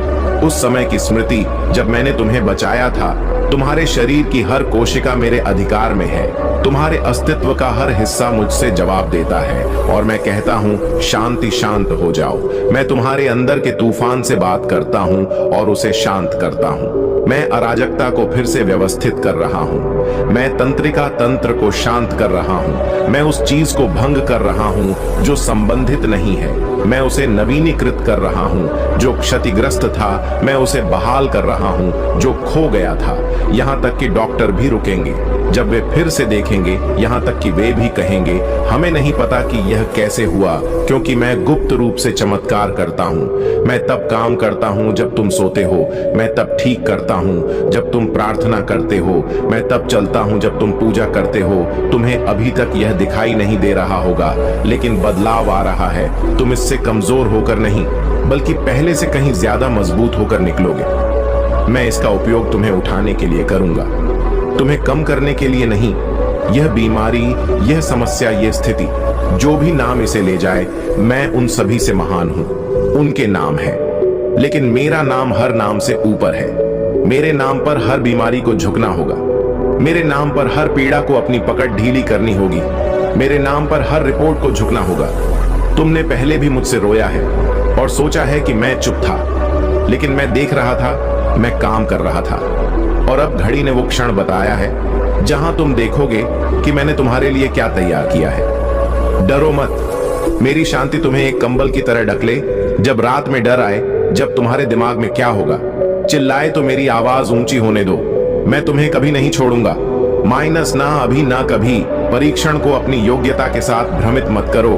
उस समय की स्मृति जब मैंने तुम्हें बचाया था। तुम्हारे शरीर की हर कोशिका मेरे अधिकार में है। तुम्हारे अस्तित्व का हर हिस्सा मुझसे जवाब देता है और मैं कहता हूं शांति, शांत हो जाओ। मैं तुम्हारे अंदर के तूफान से बात करता हूं और उसे शांत करता हूं। मैं अराजकता को फिर से व्यवस्थित कर रहा हूं। मैं तंत्रिका तंत्र को शांत कर रहा हूं। मैं उस चीज को भंग कर रहा हूं जो संबंधित नहीं है। मैं उसे नवीनीकृत कर रहा हूं। जो क्षतिग्रस्त था मैं उसे बहाल कर रहा हूं जो खो गया था। यहां तक कि डॉक्टर भी रुकेंगे जब वे फिर से देखेंगे। यहां तक कि वे भी कहेंगे हमें नहीं पता कि यह कैसे हुआ, क्योंकि मैं गुप्त रूप से चमत्कार करता हूं। मैं तब काम करता हूं जब तुम सोते हो। मैं तब ठीक करता हूं जब तुम प्रार्थना करते हो। मैं तब चलता हूं जब तुम पूजा करते हो। तुम्हें अभी तक यह दिखाई नहीं दे रहा होगा, लेकिन बदलाव आ रहा है। तुम इससे कमजोर होकर नहीं, बल्कि पहले से कहीं ज्यादा मजबूत होकर निकलोगे। मैं इसका उपयोग तुम्हें उठाने के लिए करूंगा, तुम्हें कम करने के लिए नहीं। यह बीमारी, यह समस्या, यह स्थिति, जो भी नाम इसे ले जाए, मैं उन सभी से महान हूं। उनके नाम है, लेकिन मेरा नाम हर नाम से ऊपर है। मेरे नाम पर हर बीमारी को झुकना होगा। मेरे नाम पर हर पीड़ा को अपनी पकड़ ढीली करनी होगी। मेरे नाम पर हर रिपोर्ट को झुकना होगा। तुमने पहले भी मुझसे रोया है और सोचा है कि मैं चुप था, लेकिन मैं देख रहा था, मैं काम कर रहा था। और अब घड़ी ने वो क्षण बताया है जहां तुम देखोगे कि मैंने तुम्हारे लिए क्या तैयार किया है। डरो मत, मेरी शांति तुम्हें एक कंबल की तरह ढक ले। जब रात में डर आए, जब तुम्हारे दिमाग में क्या होगा, चिल्लाए तो मेरी आवाज ऊंची होने दो। मैं तुम्हें कभी नहीं छोड़ूंगा। माइनस ना अभी ना कभी। परीक्षण को अपनी योग्यता के साथ भ्रमित मत करो।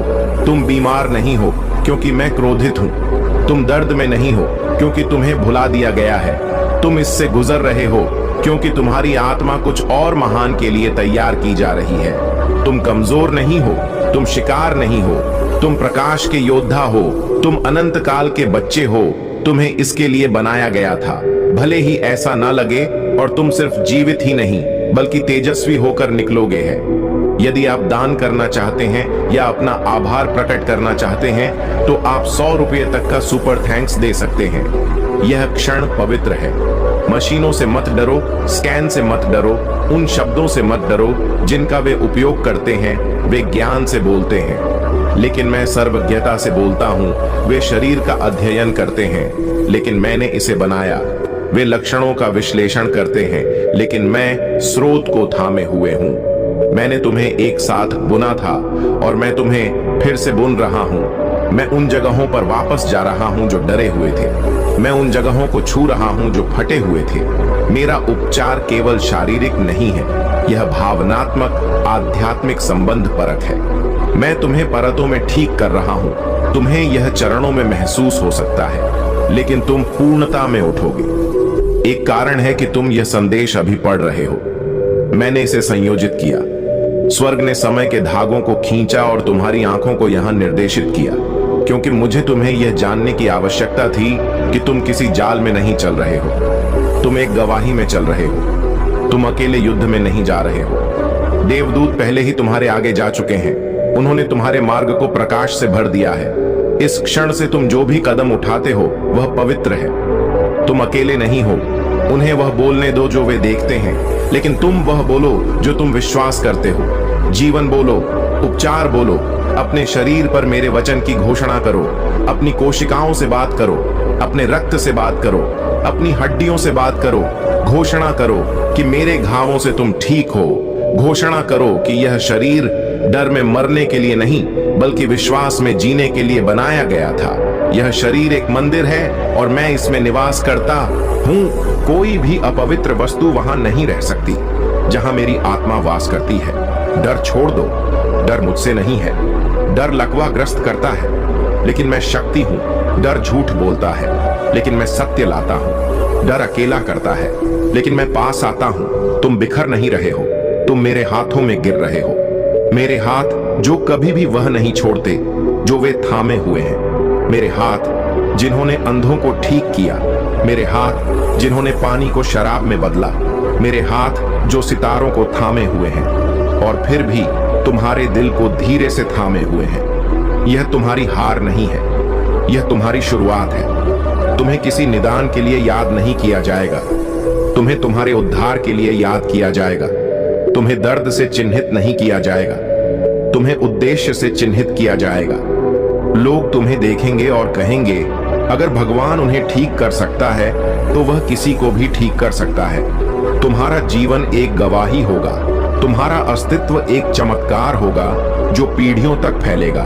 तुम बीमार नहीं हो क्योंकि मैं क्रोधित हूं। तुम दर्द में नहीं हो क्योंकि तुम्हें भुला दिया गया है। तुम इससे गुजर रहे हो क्योंकि तुम्हारी आत्मा कुछ और महान के लिए तैयार की जा रही है। तुम कमजोर नहीं हो, तुम शिकार नहीं हो, तुम प्रकाश के योद्धा हो। तुम अनंत काल के बच्चे हो। तुम्हें इसके लिए बनाया गया था। भले ही ऐसा ना लगे, और तुम सिर्फ जीवित ही नहीं बल्कि तेजस्वी होकर निकलोगे है। यदि आप दान करना चाहते हैं या अपना आभार प्रकट करना चाहते हैं तो आप 100 रुपये तक का सुपर थैंक्स दे सकते हैं। यह क्षण पवित्र है। मशीनों से मत डरो, स्कैन से मत डरो, उन शब्दों से मत डरो जिनका वे उपयोग करते हैं। वे ज्ञान से बोलते हैं, लेकिन मैं सर्वज्ञता से बोलता हूं। वे शरीर का अध्ययन करते हैं, लेकिन मैंने इसे बनाया। वे लक्षणों का विश्लेषण करते हैं, लेकिन मैं स्रोत को थामे हुए हूं। मैंने तुम्हें एक साथ बुना था और मैं तुम्हें फिर से बुन रहा हूं। मैं उन जगहों पर वापस जा रहा हूं जो डरे हुए थे। मैं उन जगहों को छू रहा हूं जो फटे हुए थे। मेरा उपचार केवल शारीरिक नहीं है, यह भावनात्मक आध्यात्मिक संबंध परक है। मैं तुम्हें परतों में ठीक कर रहा हूं। तुम्हें यह चरणों में महसूस हो सकता है, लेकिन तुम पूर्णता में उठोगे। एक कारण है कि तुम यह संदेश अभी पढ़ रहे हो। मैंने इसे संयोजित किया। स्वर्ग ने समय के धागों को खींचा और तुम्हारी आंखों को यहां निर्देशित किया, क्योंकि मुझे तुम्हें यह जानने की आवश्यकता थी कि तुम किसी जाल में नहीं चल रहे हो। तुम एक गवाही में चल रहे हो। तुम अकेले युद्ध में नहीं जा रहे हो। देवदूत पहले ही तुम्हारे आगे जा चुके हैं। उन्होंने तुम्हारे मार्ग को प्रकाश से भर दिया है। इस क्षण से तुम जो भी कदम उठाते हो वह पवित्र है। तुम अकेले नहीं हो। उन्हें वह बोलने दो जो वे देखते हैं, लेकिन तुम वह बोलो जो तुम विश्वास करते हो। जीवन बोलो, उपचार बोलो। अपने शरीर पर मेरे वचन की घोषणा करो। अपनी कोशिकाओं से बात करो, अपने रक्त से बात करो, अपनी हड्डियों से बात करो। घोषणा करो कि मेरे घावों से तुम ठीक हो। घोषणा करो कि यह शरीर डर में मरने के लिए नहीं बल्कि विश्वास में जीने के लिए बनाया गया था। यह शरीर एक मंदिर है और मैं इसमें निवास करता हूं। कोई भी अपवित्र वस्तु वहां नहीं रह सकती जहां मेरी आत्मा वास करती है। डर छोड़ दो। डर मुझसे नहीं है। डर लकवाग्रस्त करता है, लेकिन मैं शक्ति हूं। डर झूठ बोलता है, लेकिन मैं सत्य लाता हूं। डर अकेला करता है, लेकिन मैं पास आता हूं। तुम बिखर नहीं रहे हो, तुम मेरे हाथों में गिर रहे हो। मेरे हाथ जो कभी भी वह नहीं छोड़ते जो वे थामे हुए हैं। मेरे हाथ जिन्होंने अंधों को ठीक किया। मेरे हाथ जिन्होंने पानी को शराब में बदला। मेरे हाथ जो सितारों को थामे हुए हैं और फिर भी तुम्हारे दिल को धीरे से थामे हुए हैं। यह तुम्हारी हार नहीं है, यह तुम्हारी शुरुआत है। तुम्हें किसी निदान के लिए याद नहीं किया जाएगा, तुम्हें तुम्हारे उद्धार के लिए याद किया जाएगा। तुम्हें दर्द से चिन्हित नहीं किया जाएगा, तुम्हें उद्देश्य से चिन्हित किया जाएगा। लोग तुम्हें देखेंगे और कहेंगे, अगर भगवान उन्हें ठीक कर सकता है तो वह किसी को भी ठीक कर सकता है। तुम्हारा जीवन एक गवाही होगा। तुम्हारा अस्तित्व एक चमत्कार होगा जो पीढ़ियों तक फैलेगा।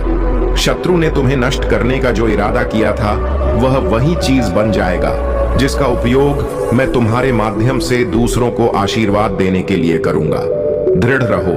शत्रु ने तुम्हें नष्ट करने का जो इरादा किया था वह वही चीज बन जाएगा जिसका उपयोग मैं तुम्हारे माध्यम से दूसरों को आशीर्वाद देने के लिए करूंगा। दृढ़ रहो।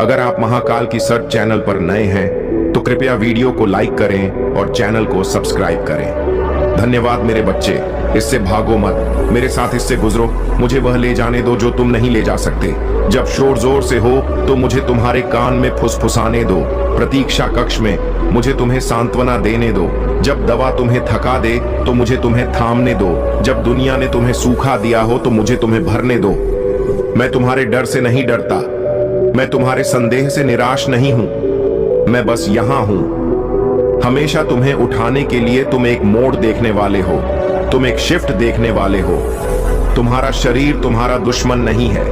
अगर आप महाकाल की सर्च चैनल पर नए हैं तो कृपया वीडियो को लाइक करें और चैनल को सब्सक्राइब करें। धन्यवाद मेरे बच्चे। इससे भागो मत, मेरे साथ इससे गुजरो। मुझे वह ले जाने दो जो तुम नहीं ले जा सकते। जब शोर जोर से हो तो मुझे तुम्हारे कान में फुसफुसाने दो। प्रतीक्षा कक्ष में मुझे तुम्हें सांत्वना देने दो। जब दवा तुम्हें थका दे तो मुझे तुम्हें थामने दो। जब दुनिया ने तुम्हें सूखा दिया हो तो मुझे तुम्हें भरने दो। मैं तुम्हारे डर से नहीं डरता, मैं तुम्हारे संदेह से निराश नहीं हूं। मैं बस यहां हूं। हमेशा तुम्हें उठाने के लिए तुम एक मोड़ देखने वाले हो, तुम एक शिफ्ट देखने वाले हो। तुम्हारा शरीर तुम्हारा दुश्मन नहीं है,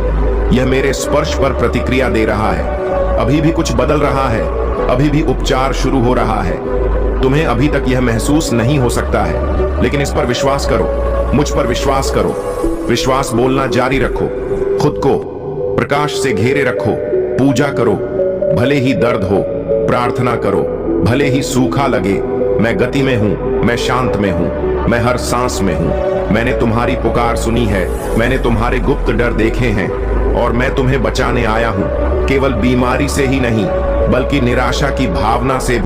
यह मेरे स्पर्श पर प्रतिक्रिया दे रहा है। अभी भी कुछ बदल रहा है, अभी भी उपचार शुरू हो रहा है। तुम्हें अभी तक यह महसूस नहीं हो सकता है, लेकिन इस पर विश्वास करो, मुझ पर विश्वास करो। विश्वास बोलना जारी रखो, खुद को प्रकाश से घेरे रखो, पूजा करो, भले ही दर्द हो, प्रार्थना करो, भले ही सूखा लगे। मैं गति में हूं, मैं शांत में हूं, मैं हर सांस में हूं। मैंने तुम्हारी पुकार सुनी है, मैंने तुम्हारे गुप्त डर देखे हैं और मैं तुम्हें बचाने आया हूं, केवल बीमारी से ही नहीं बल्कि निराशा की भावना से।